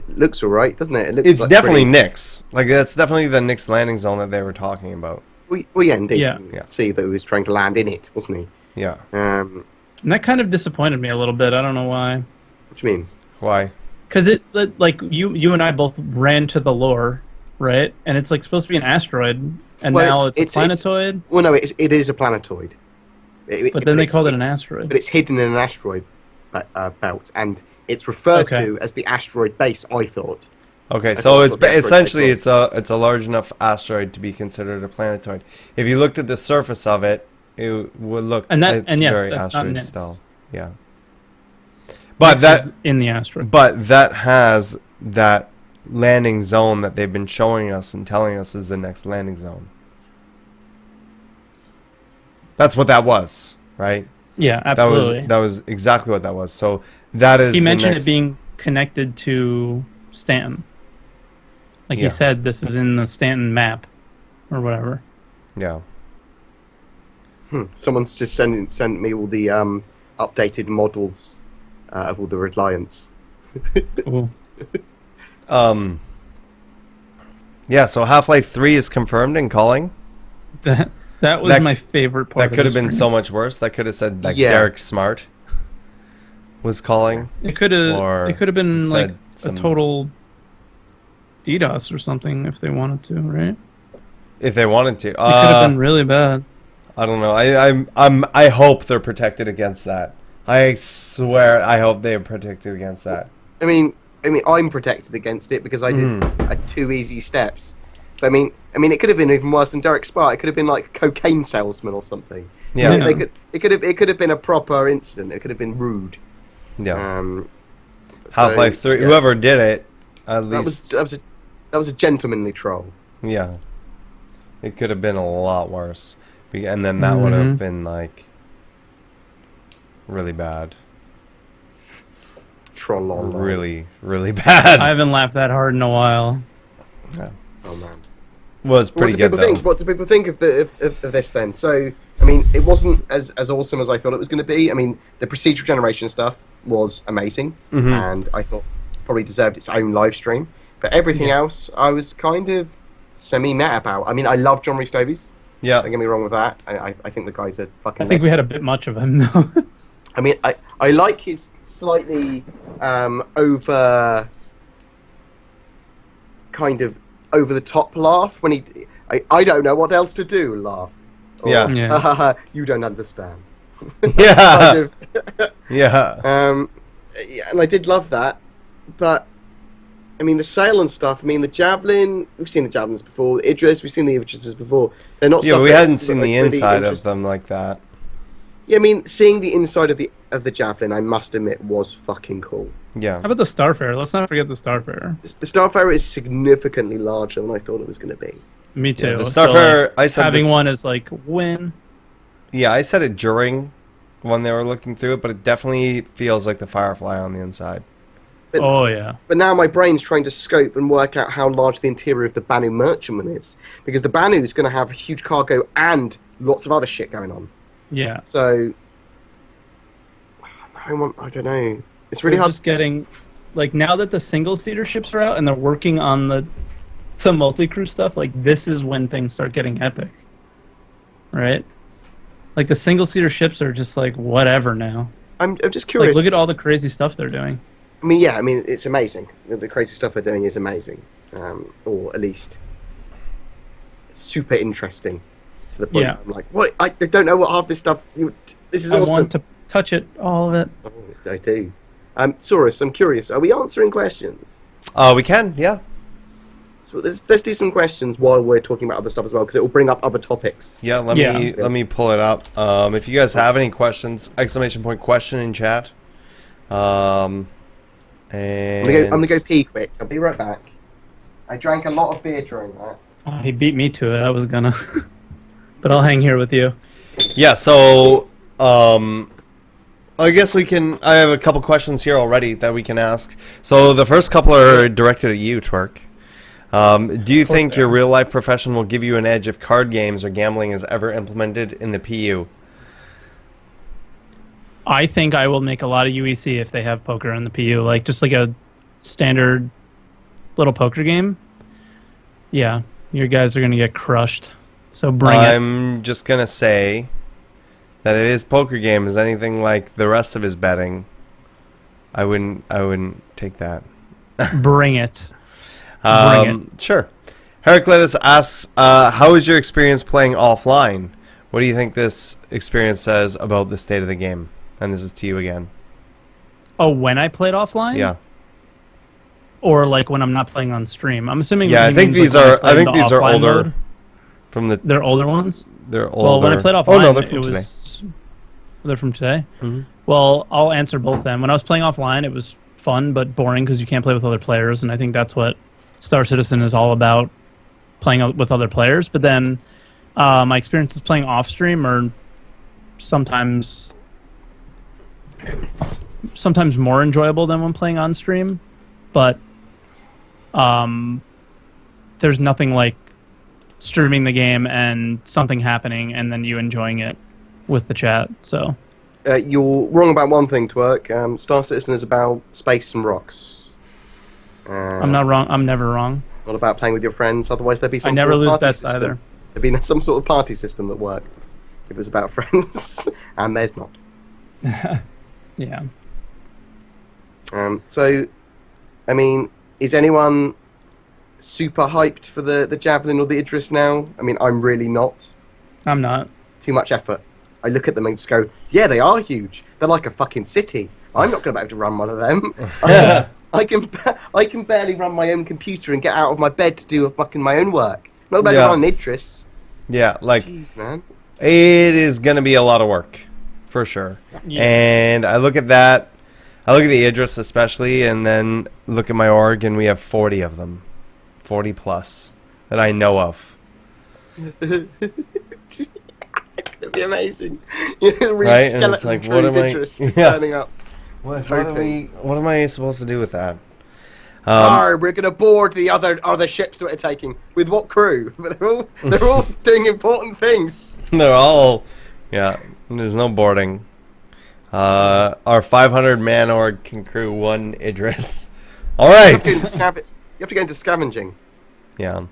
looks alright, doesn't it? It's like definitely Nyx. Like that's definitely the Nyx landing zone that they were talking about. Well, yeah, indeed. Yeah. You could see that he was trying to land in it, wasn't he? Yeah. And that kind of disappointed me a little bit. I don't know why. What do you mean? Why? Because like you and I both ran to the lore, right? And it's like supposed to be an asteroid, and now it's a planetoid. Well, no, it is a planetoid. But then they called it an asteroid. But it's hidden in an asteroid belt, and it's referred to as the asteroid base. I thought. Okay, so it's essentially it's a large enough asteroid to be considered a planetoid. If you looked at the surface of it, it would look very asteroid style. Yeah. But that in the asteroid. But that has that landing zone that they've been showing us and telling us is the next landing zone. That's what that was, right? Yeah, absolutely. That was exactly what that was. So that is. He mentioned it being connected to Stanton. Like he said, this is in the Stanton map, or whatever. Yeah. Someone's just sent me all the updated models of all the Reliance. Yeah. So Half-Life 3 is confirmed and calling. That was my favorite part. That could have been so much worse. That could have said like Derek Smart was calling. It could have been like a total DDoS or something if they wanted to, right? If they wanted to, it could have been really bad. I don't know. I hope they're protected against that. I swear, I hope they are protected against that. I mean, I'm protected against it because I had 2 easy steps. But I mean, it could have been even worse than Derek Smart. It could have been like a cocaine salesman or something. Yeah, it could have been a proper incident. It could have been rude. Yeah. Half-Life 3. Yeah. Whoever did it, at least that was a gentlemanly troll. Yeah. It could have been a lot worse, and then that would have been like really bad. troll online. really, really bad. I haven't laughed that hard in a while. Yeah. Oh man. Was pretty good though. What do people think of this then? So, I mean, it wasn't as awesome as I thought it was going to be. I mean, the procedural generation stuff was amazing, and I thought probably deserved its own live stream. But everything else, I was kind of semi-mad about. I mean, I love John Rhys-Davies. Yeah. Don't get me wrong with that. I think the guy's a fucking. I think we had a bit much of him though. I mean, I like his slightly over the top laugh when I don't know what else to do laugh. Or, Yeah. You don't understand. Yeah. Yeah. Yeah, and I did love that, but I mean the sail and stuff. I mean the javelin. We've seen the javelins before. The Idris. We've seen the Idrises before. They're not. Yeah, stuff but we that- hadn't seen like, the really inside of interest- them like that. Yeah, I mean seeing the inside of the javelin, I must admit, was fucking cool. Yeah. How about the Starfarer? Let's not forget the Starfarer. The Starfarer is significantly larger than I thought it was going to be. Me too. Yeah, the So, Starfarer, I said having this- one is like win. Yeah, I said it during when they were looking through it, but it definitely feels like the Firefly on the inside. But, Oh yeah. but now my brain's trying to scope and work out how large the interior of the Banu merchantman is, because the Banu is going to have huge cargo and lots of other shit going on. Yeah. So I don't know. It's really We're hard. just getting like now that the single seater ships are out and they're working on the multi-crew stuff, like this is when things start getting epic. Right? Like the single seater ships are just like whatever now. I'm just curious. Like look at all the crazy stuff they're doing. I mean, yeah, I mean, it's amazing. The crazy stuff they're doing is amazing, or at least super interesting to the point. Yeah. Where I'm like, what? I don't know what half this stuff. This is I awesome. want to touch it, all of it. Oh, I do. Saurus, I'm curious. Are we answering questions? We can, yeah. So let's do some questions while we're talking about other stuff as well, because it will bring up other topics. Yeah, let me pull it up. If you guys have any questions, !question in chat. And I'm gonna go pee quick. I'll be right back. I drank a lot of beer during that. Oh, he beat me to it. I was gonna, but I'll hang here with you. Yeah, so I guess we can. I have a couple questions here already that we can ask. So the first couple are directed at you, Twerk. Do you think your real life profession will give you an edge if card games or gambling is ever implemented in the PU? I think I will make a lot of UEC if they have poker in the PU, like just like a standard little poker game. Yeah, your guys are gonna get crushed. So bring it. I'm just gonna say that it is poker game. Is anything like the rest of his betting? I wouldn't take that. Bring it. Bring Sure. Heraclitus asks, how is your experience playing offline? What do you think this experience says about the state of the game? And this is to you again. Oh, when I played offline? Yeah. Or like when I'm not playing on stream. I'm assuming. Yeah, he I think means, these like, when are. play I think the these are offline older. mode. From the. They're older ones. They're older. Well, when I played offline, oh no, they're from it today. was. They're from today. Mm-hmm. Well, I'll answer both them. When I was playing offline, it was fun but boring because you can't play with other players, and I think that's what Star Citizen is all about, playing with other players. But then my experiences playing off stream are sometimes more enjoyable than when playing on stream, but there's nothing like streaming the game and something happening and then you enjoying it with the chat. So You're wrong about one thing, Twerk. Star Citizen is about space and rocks. I'm not wrong. I'm never wrong. Not about playing with your friends. Otherwise, there'd be some I never sort of lose party bets system. either. There'd be some sort of party system that worked if it was about friends, and there's not. Yeah. So, I mean, is anyone super hyped for the Javelin or the Idris now? I mean, I'm really not. I'm not. Too much effort. I look at them and just go, yeah, they are huge. They're like a fucking city. I'm not going to be able to run one of them. I can barely run my own computer and get out of my bed to do my own work. Not about to run an Idris. Yeah, like Jeez, man. it is gonna be a lot of work, for sure. Yeah. And I look at that. I look at the Idris especially, and then look at my org, and we have 40 of them, 40 plus that I know of. It's gonna be amazing. Really Right? And it's like, what am I- Idris just Yeah. turning up. What am I supposed to do with that? We're gonna board the other ships that we're taking. With what crew? They're all doing important things. They're all, yeah. There's no boarding. Our 500-man org can crew one Idris. All right. You have to go into scavenging. Yeah.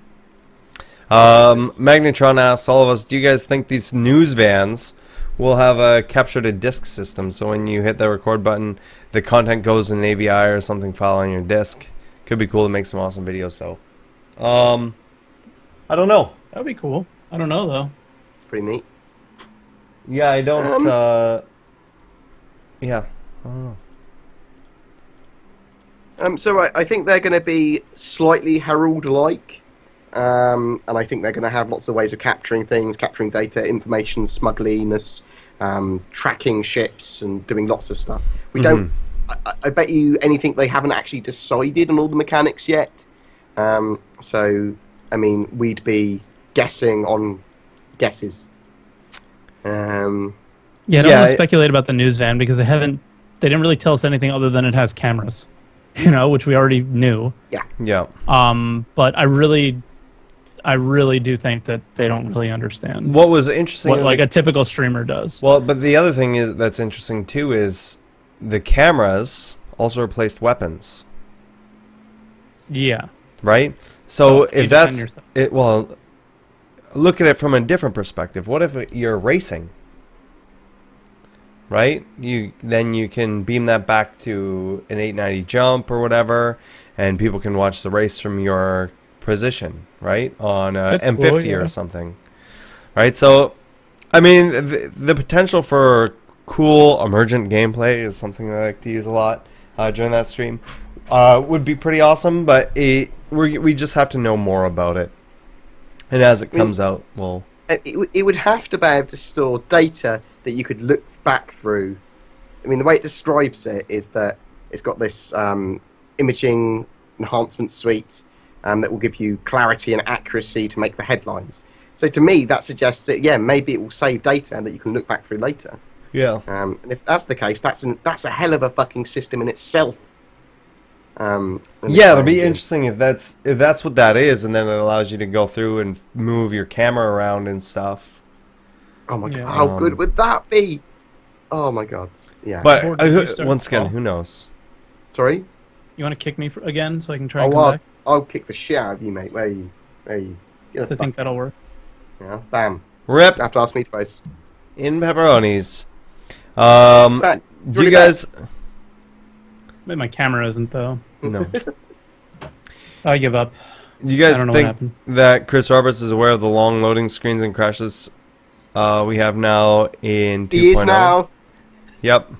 Magnetron asks all of us, do you guys think these news vans will have a capture to disk system? So when you hit the record button, the content goes in an AVI or something file on your disk. Could be cool to make some awesome videos, though. I don't know. That'd be cool. I don't know, though. It's pretty neat. Yeah, I don't, yeah. I don't know. So I think they're going to be slightly Herald-like. And I think they're going to have lots of ways of capturing things, capturing data, information, smuggling us, tracking ships, and doing lots of stuff. We don't... I bet you anything they haven't actually decided on all the mechanics yet. So, I mean, we'd be guessing on guesses. Yeah, I don't want to speculate about the news van because they didn't really tell us anything other than it has cameras, which we already knew. Yeah. Yeah. But I really do think that they don't really understand what was interesting what like a typical streamer does. Well, but the other thing is that's interesting too is the cameras also replaced weapons. Yeah. Right? So if that's yourself. it, well, look at it from a different perspective. What if you're racing? Right? Then you can beam that back to an 890 jump or whatever, and people can watch the race from your position, right? On a M50 cool, yeah. or something. Right? So, I mean, the potential for cool emergent gameplay is something that I like to use a lot during that stream. Would be pretty awesome, but we just have to know more about it. And as it comes out, we'll... It would have to be able to store data that you could look back through. I mean, the way it describes it is that it's got this imaging enhancement suite that will give you clarity and accuracy to make the headlines. So to me, that suggests that, yeah, maybe it will save data and that you can look back through later. Yeah. And if that's the case, that's a hell of a fucking system in itself. Yeah, it'll be interesting if that's what that is, and then it allows you to go through and move your camera around and stuff. Oh my god, how good would that be? Oh my god, yeah. But once again, who knows? Sorry? You want to kick me again so I can try and come back? I'll kick the shit out of you, mate. Where are you? So I think that'll work. Yeah, bam. Rip. You have to ask me twice. In pepperonis. It's Do you guys... Maybe my camera isn't, though. No. I give up. You guys think that Chris Roberts is aware of the long loading screens and crashes we have now in 2.0? He is now. Yep.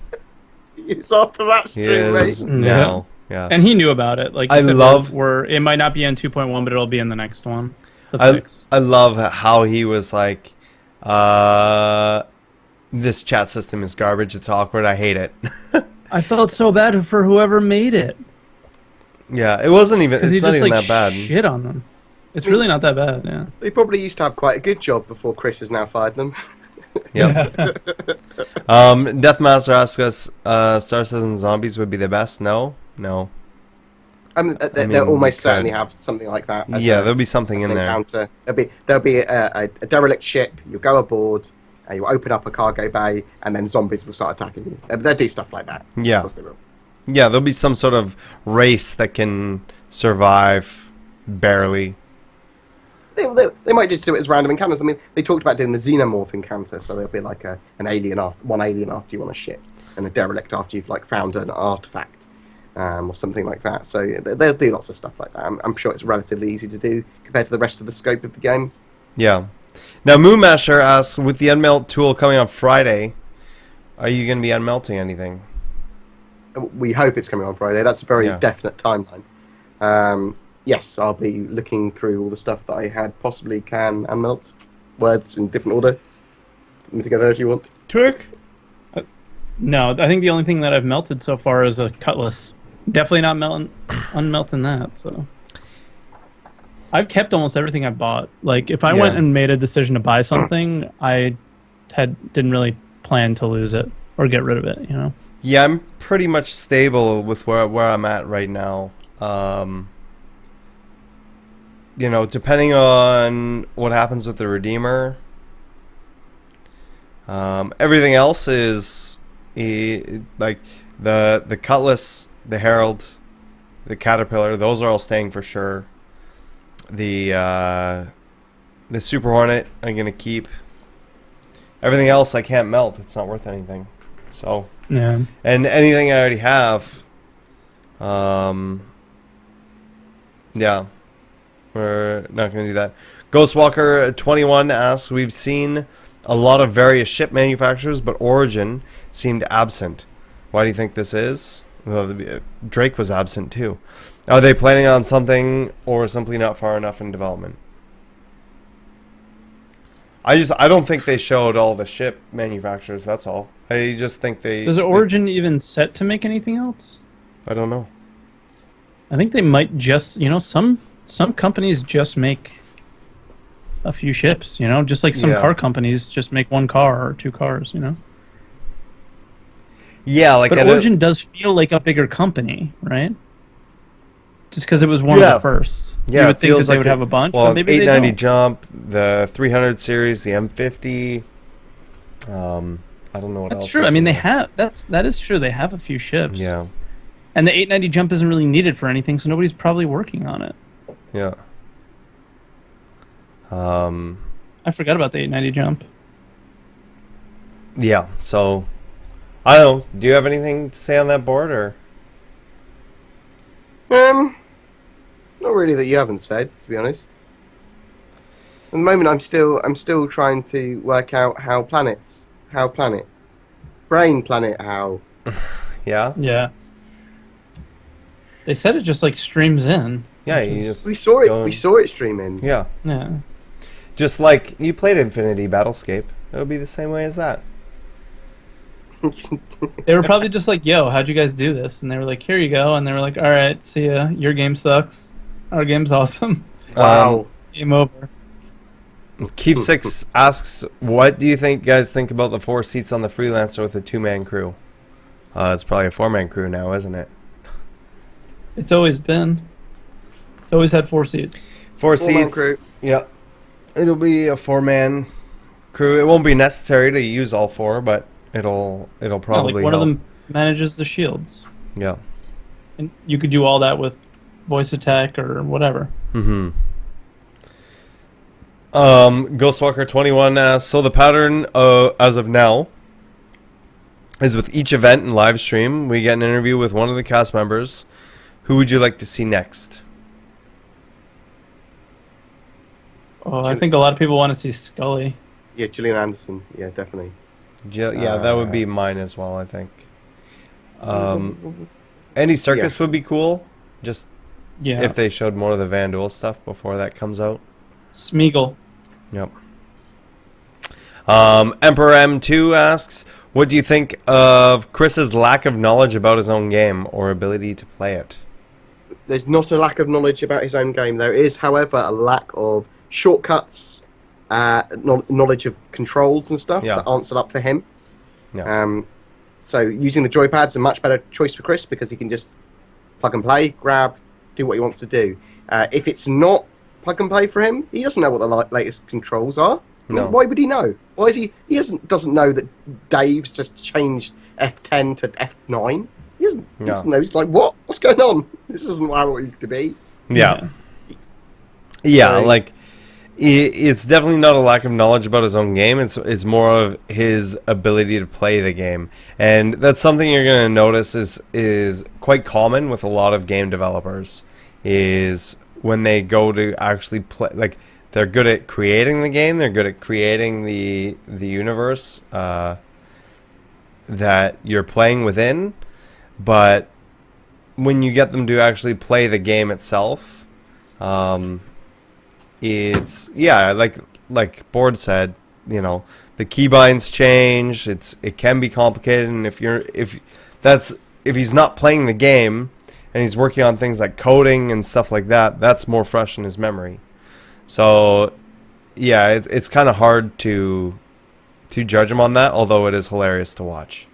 It's after that stream, mate. Now. Yeah. And he knew about it. Like I love... it might not be in 2.1, but it'll be in the next one. I love how he was like, this chat system is garbage, it's awkward, I hate it. I felt so bad for whoever made it. Yeah, it wasn't even, it's not even that bad. Shit on them. It's really not that bad, yeah. They probably used to have quite a good job before Chris has now fired them. Yeah. Deathmaster asks us, Star Citizen Zombies would be the best? No. I mean, they'll almost certainly have something like that. Yeah, there'll be something in there. Encounter. There'll be a derelict ship, you'll go aboard, you'll open up a cargo bay, and then zombies will start attacking you. They'll do stuff like that. Yeah. Of course they will. Yeah, there'll be some sort of race that can survive barely. They might just do it as random encounters. I mean, they talked about doing the xenomorph encounter, so there'll be like one alien after you on a ship, and a derelict after you've like found an artifact, or something like that. So they'll do lots of stuff like that. I'm sure it's relatively easy to do compared to the rest of the scope of the game. Yeah. Now, Moonmasher asks, with the unmelt tool coming on Friday, are you going to be unmelting anything? We hope it's coming on Friday. That's a very definite timeline. Yes, I'll be looking through all the stuff that I had possibly can unmelt. Words in different order. Put them together if you want. Turk? No, I think the only thing that I've melted so far is a cutlass. Definitely not unmelting that, so... I've kept almost everything I bought. Like, if I went and made a decision to buy something, I didn't really plan to lose it or get rid of it, you know? Yeah, I'm pretty much stable with where I'm at right now. You know, depending on what happens with the Redeemer, everything else is like the Cutlass, the Herald, the Caterpillar. Those are all staying for sure. The Super Hornet I'm gonna keep. Everything else I can't melt. It's not worth anything. So Yeah. and anything I already have, yeah, we're not gonna do that. Ghostwalker 21 asks, we've seen a lot of various ship manufacturers, but Origin seemed absent. Why do you think this is? Well, Drake was absent too. Are they planning on something, or simply not far enough in development? I don't think they showed all the ship manufacturers. That's all. I just think they. Does Origin even set to make anything else? I don't know. I think they might just, some companies just make a few ships, just like some car companies just make one car or two cars, Yeah, like but Origin does feel like a bigger company, right? Just because it was one of the first. Yeah, you would think that they would have a bunch, well, but maybe 890 they don't. Jump, the 300 series, the M50. I don't know what else. That's true. I mean, that is true. They have a few ships. Yeah. And the 890 Jump isn't really needed for anything, so nobody's probably working on it. Yeah. I forgot about the 890 Jump. Yeah. So, I don't know. Do you have anything to say on that board, or? Not really that you haven't said, to be honest. At the moment, I'm still trying to work out how brain planet, how. Yeah. Yeah. They said it just like streams in. Yeah, you just We saw it streaming. Yeah. Yeah. Just like you played Infinity Battlescape, it'll be the same way as that. They were probably just like, "Yo, how'd you guys do this?" And they were like, "Here you go." And they were like, "All right, see ya. Your game sucks. Our game's awesome. Wow. Game over." Keep Six asks, what do you guys think about the 4 seats on the Freelancer with a 2-man crew? It's probably a 4-man crew now, isn't it? It's always been. It's always had 4 seats. 4 4-man seats. crew. Yeah. It'll be a 4-man crew. It won't be necessary to use all 4, but it'll probably like one help. of them manages the shields. Yeah. And you could do all that with voice attack or whatever. Mm-hmm. Ghostwalker 21 asks, so the pattern as of now is with each event and live stream, we get an interview with one of the cast members. Who would you like to see next? Oh, I think a lot of people want to see Scully. Yeah, Gillian Anderson. Yeah, definitely. Yeah, that would be mine as well, I think. Andy Serkis would be cool. Just if they showed more of the Van Duel stuff before that comes out. Smeagol. Yep. Emperor M2 asks, what do you think of Chris's lack of knowledge about his own game or ability to play it? There's not a lack of knowledge about his own game. There is, however, a lack of shortcuts, knowledge of controls and stuff that aren't set up for him. Yeah. So using the joypad's a much better choice for Chris because he can just plug and play, grab, do what he wants to do. If it's not plug and play for him, he doesn't know what the latest controls are. I mean, why would he know? Why is he? He doesn't know that Dave's just changed F10 to F9. He doesn't know. He's like, what? What's going on? This isn't how it used to be. Yeah. Like it's definitely not a lack of knowledge about his own game. It's more of his ability to play the game, and that's something you're going to notice is quite common with a lot of game developers. Is when they go to actually play, like they're good at creating the game, they're good at creating the universe that you're playing within, but when you get them to actually play the game itself, it's like Board said, the keybinds change. It can be complicated, and if he's not playing the game and he's working on things like coding and stuff like that, that's more fresh in his memory. So yeah, it's kind of hard to judge him on that, although it is hilarious to watch.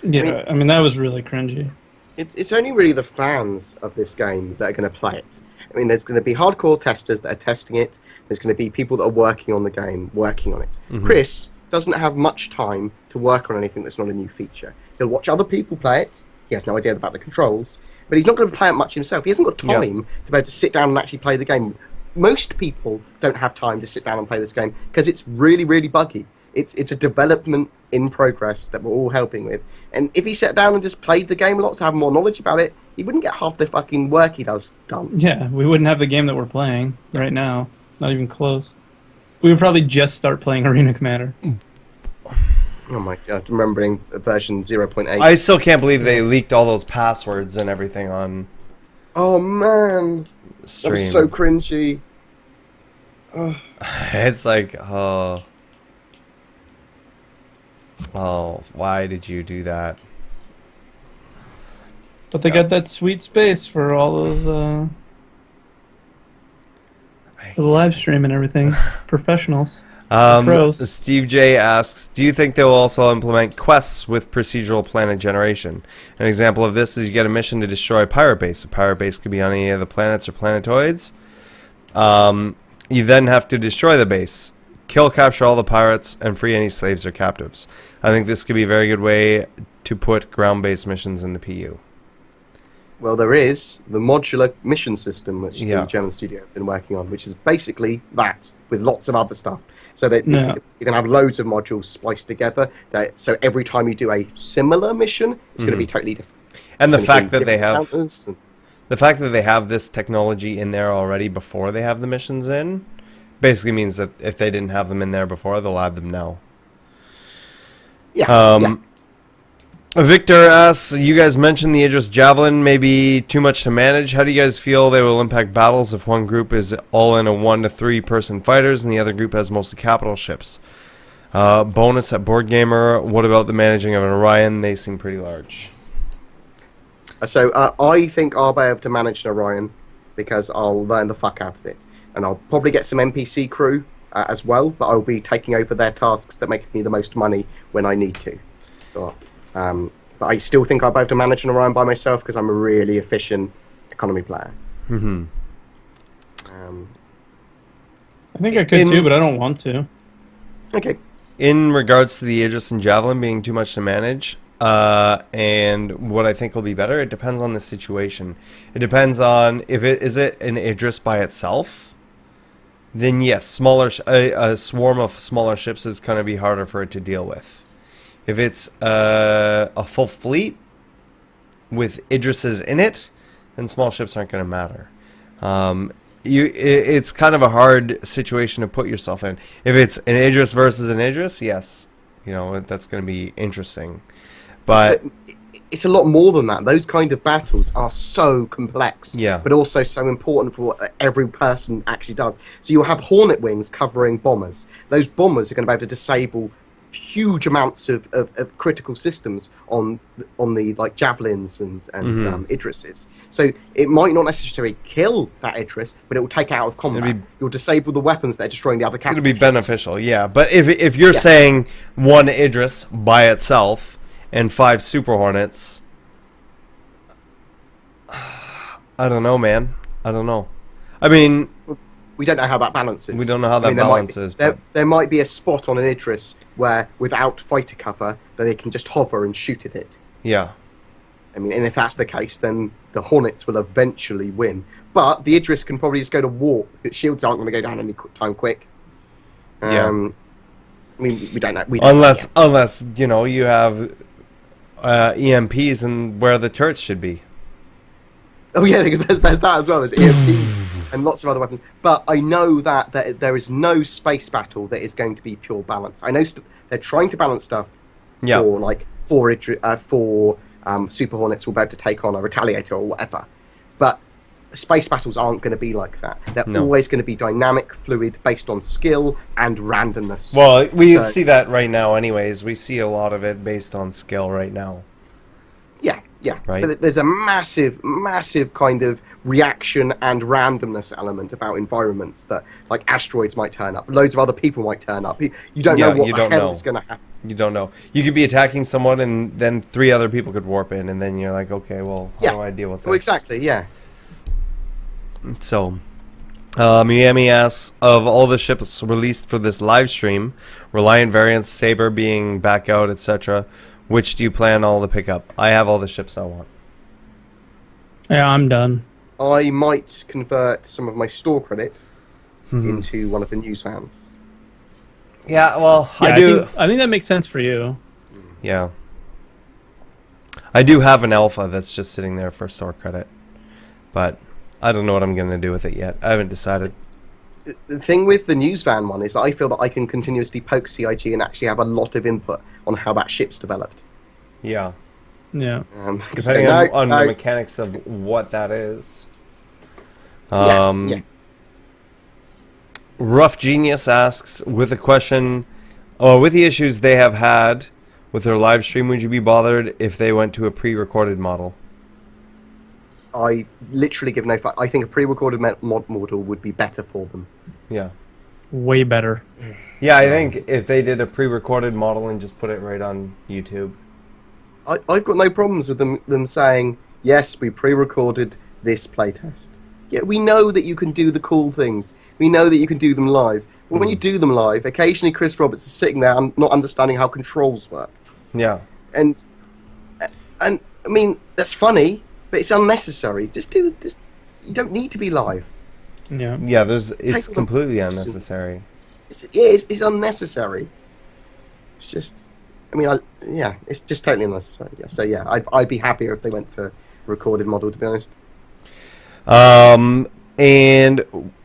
Yeah, I mean that was really cringy. It's only really the fans of this game that are going to play it. I mean, there's going to be hardcore testers that are testing it. There's going to be people that are working on the game, working on it. Chris doesn't have much time to work on anything that's not a new feature. He'll watch other people play it. He has no idea about the controls, but he's not going to play it much himself. He hasn't got time to be able to sit down and actually play the game. Most people don't have time to sit down and play this game because it's really, really buggy. It's a development in progress that we're all helping with. And if he sat down and just played the game a lot to have more knowledge about it, he wouldn't get half the fucking work he does done. Yeah, we wouldn't have the game that we're playing right now. Not even close. We would probably just start playing Arena Commander. Oh my god, remembering version 0.8. I still can't believe they leaked all those passwords and everything on Oh man, stream. that was so cringy. Oh. It's like, oh, why did you do that? But they got that sweet space for all those for the live stream and everything. Professionals. Pros. Steve J asks, do you think they will also implement quests with procedural planet generation? An example of this is you get a mission to destroy a pirate base. A pirate base could be on any of the planets or planetoids. You then have to destroy the base, kill, capture all the pirates, and free any slaves or captives. I think this could be a very good way to put ground-based missions in the PU. Well, there is the modular mission system, which the German studio have been working on, which is basically that, with lots of other stuff. So that you can have loads of modules spliced together. So every time you do a similar mission, it's going to be totally different. And the fact that they have this technology in there already before they have the missions in, basically means that if they didn't have them in there before, they'll add them now. Victor asks, you guys mentioned the Idris Javelin may be too much to manage. How do you guys feel they will impact battles if one group is all in a 1 to 3 person fighters and the other group has mostly capital ships? Bonus at BoredGamer, what about the managing of an Orion? They seem pretty large. So I think I'll be able to manage an Orion because I'll learn the fuck out of it. And I'll probably get some NPC crew as well, but I'll be taking over their tasks that make me the most money when I need to. So, but I still think I'll be able to manage an Orion by myself because I'm a really efficient economy player. I think I could too, but I don't want to. Okay. In regards to the Idris and Javelin being too much to manage, and what I think will be better, it depends on the situation. It depends on if it is it an Idris by itself. Then yes, a swarm of smaller ships is going to be harder for it to deal with. If it's a full fleet with Idrises in it, then small ships aren't going to matter. It's kind of a hard situation to put yourself in. If it's an Idris versus an Idris, yes, that's going to be interesting. But it's a lot more than that. Those kind of battles are so complex, but also so important for what every person actually does. So you'll have Hornet wings covering bombers. Those bombers are going to be able to disable huge amounts of critical systems on the like javelins and Idrises. So it might not necessarily kill that Idris, but it will take it out of combat. You'll disable the weapons that are destroying the other capitals. It'll be beneficial, yeah. But if you're saying one Idris by itself and 5 Super Hornets, I don't know, man. I don't know. I mean, we don't know how that balances. We don't know how that balances. There might be a spot on an Idris where, without fighter cover, that they can just hover and shoot at it. Yeah. I mean, and if that's the case, then the Hornets will eventually win. But the Idris can probably just go to warp. Its shields aren't going to go down any time quick. I mean, we don't know. Unless you have EMPs and where the turrets should be. Oh yeah, there's that as well. There's EMPs and lots of other weapons. But I know that there is no space battle that is going to be pure balance. I know they're trying to balance stuff for like four Super Hornets will be able to take on a Retaliator or whatever. But space battles aren't going to be like that. They're always going to be dynamic, fluid, based on skill and randomness. Well, we see that right now anyways. We see a lot of it based on skill right now. Yeah, Yeah, Right. but there's a massive, massive kind of reaction and randomness element about environments that, like, asteroids might turn up, loads of other people might turn up. You don't know Yeah, what you the don't hell know. is going to happen. You don't know. You could be attacking someone, and then 3 other people could warp in, and then you're like, okay, well, how do I deal with this? Well, exactly, yeah. So, Miami asks, of all the ships released for this live stream, Reliant variants, Saber being back out, etc., which do you plan all to pick up? I have all the ships I want. Yeah, I'm done. I might convert some of my store credit into one of the news fans. Yeah, well, Yeah, I do. I think that makes sense for you. Yeah. I do have an alpha that's just sitting there for store credit. But I don't know what I'm going to do with it yet. I haven't decided. The thing with the news van one is that I feel that I can continuously poke CIG and actually have a lot of input on how that ship's developed. Yeah. Yeah. Depending on the mechanics of what that is. Yeah. Rough Genius asks, with the issues they have had with their live stream, would you be bothered if they went to a pre-recorded model? I literally give no fuck. I think a pre-recorded model would be better for them. Yeah. Way better. Yeah, I think if they did a pre-recorded model and just put it right on YouTube. I've got no problems with them saying, yes, we pre-recorded this playtest. Yeah, we know that you can do the cool things. We know that you can do them live. But when you do them live, occasionally Chris Roberts is sitting there and not understanding how controls work. Yeah. And I mean, that's funny, but it's unnecessary. You don't need to be live. Yeah. Yeah, it's completely unnecessary. It's unnecessary. It's just, I mean, it's just totally unnecessary. Yeah, so yeah, I'd be happier if they went to a recorded model, to be honest. And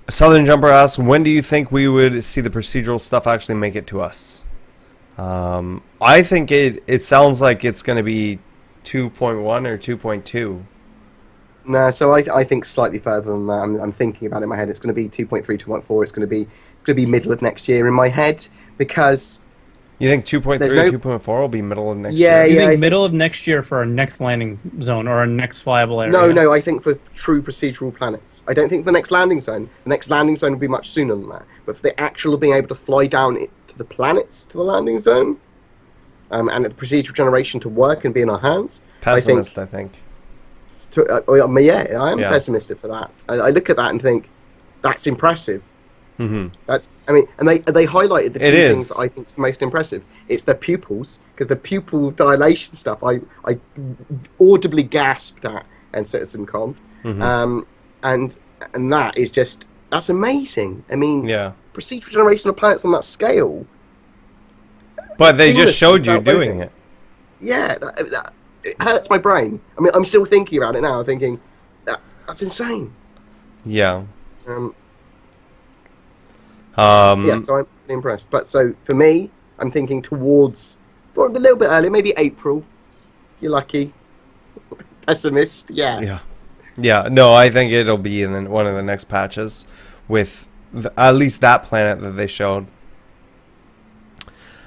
Southern Jumper asks, when do you think we would see the procedural stuff actually make it to us? I think it sounds like it's going to be 2.1 or 2.2. No, so I think slightly further than that. I'm thinking about it in my head. It's going to be 2.3, 2.4. It's going to be middle of next year in my head, because you think 2.3 or 2.4 will be middle of next year? You think middle of next year for our next landing zone or our next flyable area? No, I think for true procedural planets. I don't think for the next landing zone. The next landing zone will be much sooner than that. But for the actual being able to fly down to the planets, to the landing zone, and the procedural generation to work and be in our hands. Pessimist, I think. I am pessimistic for that. I look at that and think, that's impressive. Mm-hmm. And they highlighted the two things that I think is the most impressive. It's the pupils, because the pupil dilation stuff I audibly gasped at in CitizenCon, and that is that's amazing. I mean, procedural generation of planets on that scale. But they just showed you doing it. Yeah, it hurts my brain. I mean, I'm still thinking about it now, thinking that's insane. Yeah. So I'm really impressed. But so for me, I'm thinking towards a little bit earlier, maybe April. If you're lucky. Pessimist, yeah. No, I think it'll be in one of the next patches with at least that planet that they showed.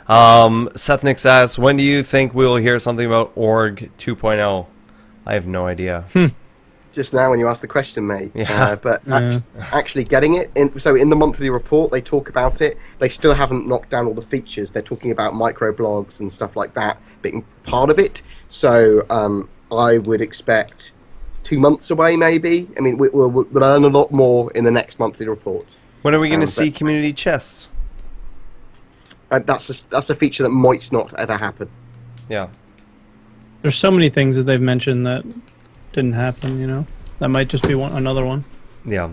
Seth Nix asks, when do you think we'll hear something about Org 2.0? I have no idea. Just now when you asked the question, mate. Yeah. Actually getting it. In the monthly report, they talk about it. They still haven't knocked down all the features. They're talking about microblogs and stuff like that being part of it. So I would expect 2 months away, maybe. I mean, we'll learn a lot more in the next monthly report. When are we going to see community chests? That's a feature that might not ever happen. Yeah. There's so many things that they've mentioned that didn't happen, you know? That might just be another one. Yeah.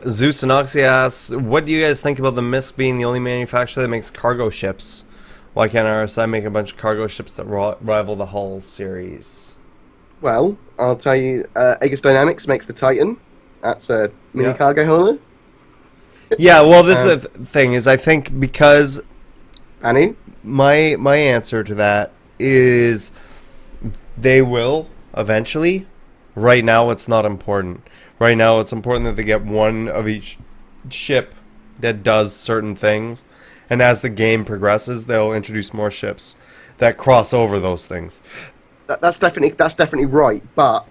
Zeus and Oxy asks, what do you guys think about the MISC being the only manufacturer that makes cargo ships? Why can't RSI make a bunch of cargo ships that rival the Hull series? Well, I'll tell you, Aegis Dynamics makes the Titan. That's a mini cargo hauler. Yeah, well, this is the thing, is I think because... Annie? My answer to that is they will eventually. Right now, it's not important. Right now, it's important that they get one of each ship that does certain things. And as the game progresses, they'll introduce more ships that cross over those things. That's definitely right. But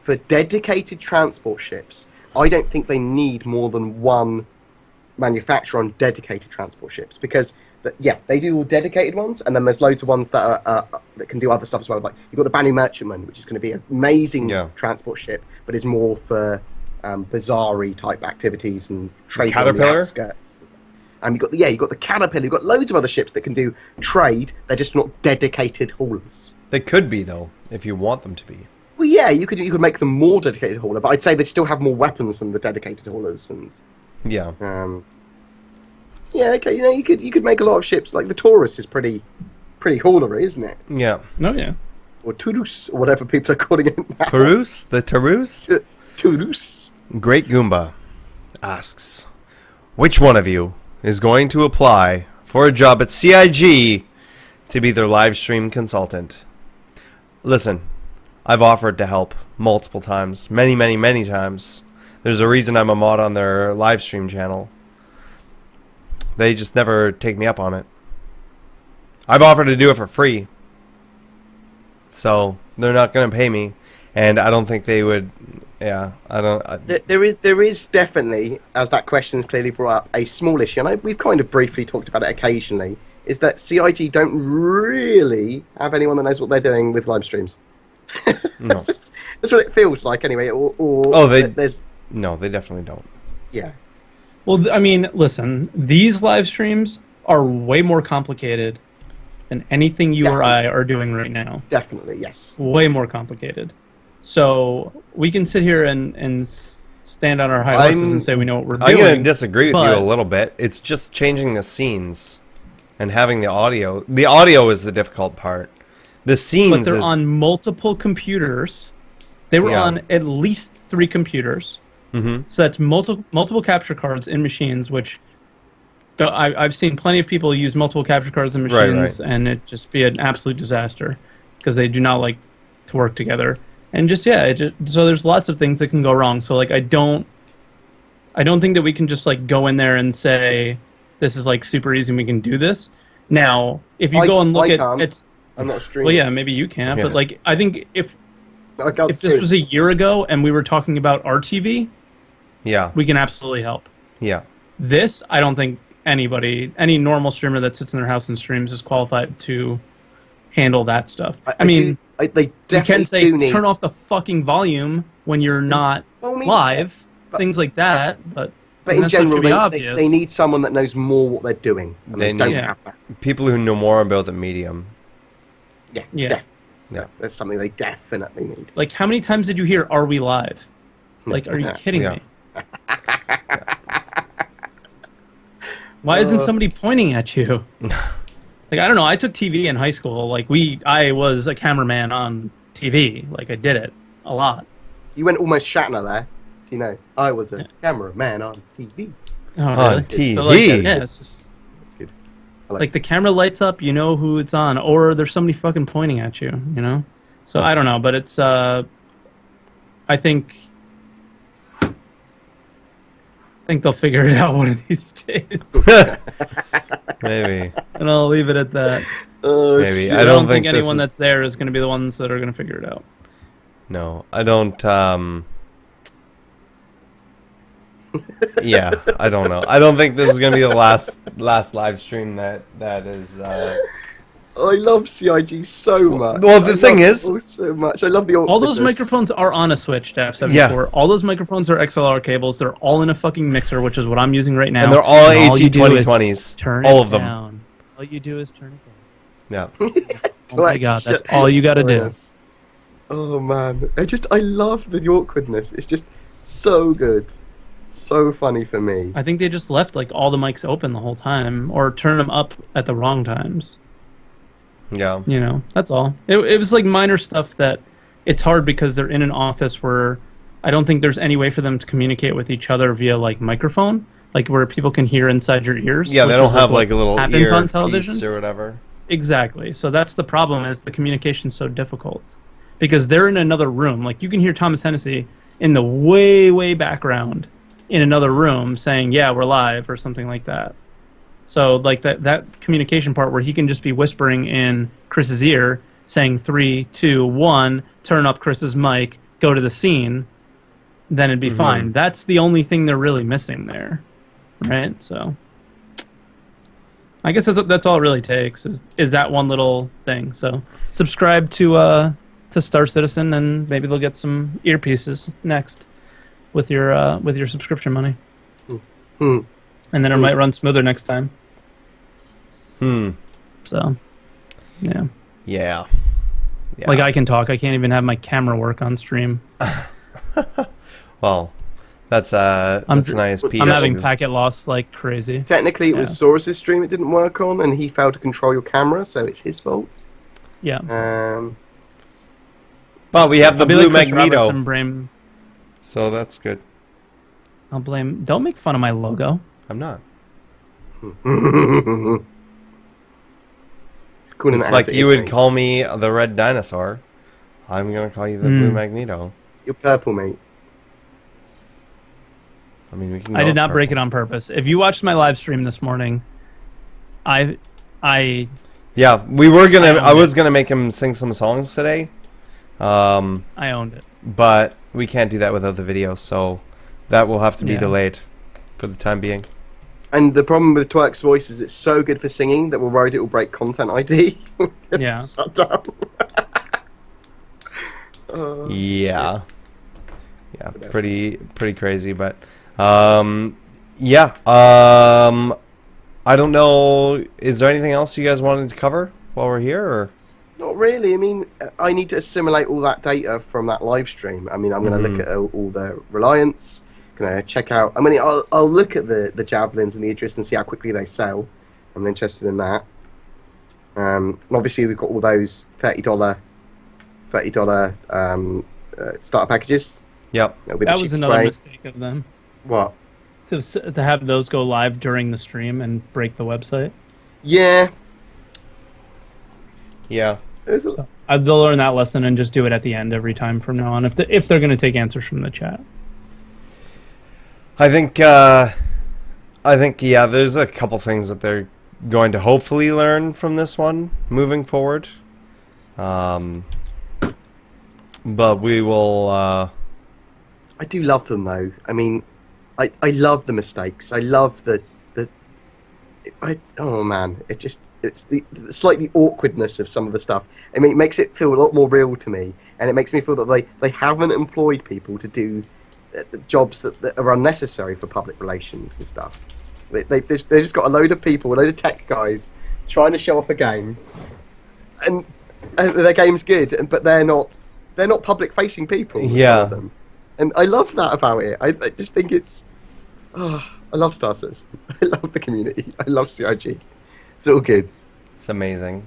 for dedicated transport ships, I don't think they need more than one manufacturer on dedicated transport ships, because they do all dedicated ones, and then there's loads of ones that are that can do other stuff as well. Like you've got the Banu Merchantman, which is going to be an amazing transport ship, but is more for bazaar-y type activities and trading on the outskirts. And you've got the Caterpillar. You've got loads of other ships that can do trade. They're just not dedicated haulers. They could be though, if you want them to be. Well, yeah, you could make them more dedicated hauler, but I'd say they still have more weapons than the dedicated haulers. And yeah, okay, you could make a lot of ships. Like the Taurus is pretty haulery, isn't it? Yeah. No, yeah. Or Toulouse, or whatever people are calling it now. Toulouse? The Toulouse? Toulouse. Great Goomba asks, which one of you is going to apply for a job at CIG to be their live stream consultant? Listen, I've offered to help multiple times. Many, many, many times. There's a reason I'm a mod on their live stream channel. They just never take me up on it. I've offered to do it for free. So, they're not going to pay me. And I don't think they would... Yeah, I don't... There is definitely, as that question is clearly brought up, a small issue, and we've kind of briefly talked about it occasionally, is that CIG don't really have anyone that knows what they're doing with live streams. No. That's what it feels like, anyway. There's... No, they definitely don't. Yeah. Well, I mean, listen, these live streams are way more complicated than anything you or I are doing right now. Definitely, yes. Way more complicated. So we can sit here and stand on our high horses and say we know what we're doing. I'm going to disagree with you a little bit. It's just changing the scenes and having the audio. The audio is the difficult part. The scenes But they're on multiple computers. They were on at least 3 computers. Mm-hmm. So that's multiple capture cards in machines, which I've seen plenty of people use multiple capture cards in machines, and it just be an absolute disaster because they do not like to work together. And so there's lots of things that can go wrong. So like I don't think that we can just like go in there and say this is like super easy and we can do this. Now, if you go and look at it's I'm not streaming. Well, yeah, maybe you can't, but like I think if this was a year ago and we were talking about RTV, we can absolutely help. Yeah. This, I don't think any normal streamer that sits in their house and streams is qualified to handle that stuff. I mean, they definitely you can say need... turn off the fucking volume when you're not live, things like that. But in general, they need someone that knows more what they're doing. And they don't have that. People who know more about the medium. Yeah. That's something they definitely need. Like, how many times did you hear "Are we live"? Like, are you kidding me? Why isn't somebody pointing at you? Like, I don't know. I took TV in high school. Like, I was a cameraman on TV. Like, I did it a lot. You went almost Shatner there. Do you know? I was a cameraman on TV. Oh, really? On TV. So, like, it's just... That's good. Like, the camera lights up, you know who it's on. Or there's somebody fucking pointing at you, you know? So, I don't know. But it's, I think they'll figure it out one of these days. Maybe. And I'll leave it at that. Maybe. Shit. I don't think anyone that's there is going to be the ones that are going to figure it out. No, I don't. Yeah, I don't know. I don't think this is going to be the last live stream that is. I love CIG so much. Well, the thing is, so much. I love the all those microphones are on a switch, Daft 74. All those microphones are XLR cables. They're all in a fucking mixer, which is what I'm using right now. And they're all AT2020s. All of them. Down. All you do is turn it down. Yeah. Oh my god, that's all you got to do. Oh man, I love the awkwardness. It's just so good, so funny for me. I think they just left like all the mics open the whole time, or turn them up at the wrong times. Yeah. You know, that's all. It was like minor stuff that it's hard because they're in an office where I don't think there's any way for them to communicate with each other via like microphone, like where people can hear inside your ears. Yeah, they don't have like a little happens on television or whatever. Exactly. So that's the problem, is the communication's so difficult because they're in another room. Like you can hear Thomas Hennessy in the way background in another room saying, "Yeah, we're live" or something like that. So like that communication part where he can just be whispering in Chris's ear saying 3, 2, 1, turn up Chris's mic, go to the scene, then it'd be fine. That's the only thing they're really missing there, right? So I guess that's all it really takes is that one little thing. So subscribe to Star Citizen, and maybe they'll get some earpieces next with your subscription money. And then it might run smoother next time. So, yeah. Yeah. Like, I can talk. I can't even have my camera work on stream. Well, that's nice. I'm having packet loss like crazy. Technically, it was Saurus's stream it didn't work on, and he failed to control your camera, so it's his fault. Yeah. But we have the blue Magneto. So that's good. I'll blame... Don't make fun of my logo. I'm not. It's like you would call me the red dinosaur. I'm going to call you the blue Magneto. You're purple, mate. I mean, we can. I did not break it on purpose. If you watched my live stream this morning, yeah, we were gonna. I was gonna make him sing some songs today. I owned it, but we can't do that without the video, so that will have to be delayed for the time being. And the problem with Twerk's voice is it's so good for singing that we're worried it will break Content ID. Yeah. Shut down. Yeah, pretty crazy, but yeah. I don't know. Is there anything else you guys wanted to cover while we're here, or? Not really. I mean, I need to assimilate all that data from that live stream. I mean, I'm going to look at all the reliance. Going to check out. I mean, I'll look at the javelins and the Idris and see how quickly they sell. I'm interested in that. And obviously, we've got all those $30 starter packages. Yep. That was another mistake of them. What? To have those go live during the stream and break the website. Yeah. Yeah. So, they'll learn that lesson and just do it at the end every time from now on. If they're going to take answers from the chat. I think yeah. There's a couple things that they're going to hopefully learn from this one moving forward. But we will. I do love them though. I mean, I love the mistakes. I love oh man, it's the slightly awkwardness of some of the stuff. I mean, it makes it feel a lot more real to me, and it makes me feel that they haven't employed people to do jobs that are unnecessary for public relations and stuff. They've just got a load of people, a load of tech guys trying to show off a game, and their game's good, but they're not public facing people. Yeah. Them. And I love that about it. I just think it's. Oh, I love Star Citizen. I love the community. I love CIG. It's all good. It's amazing.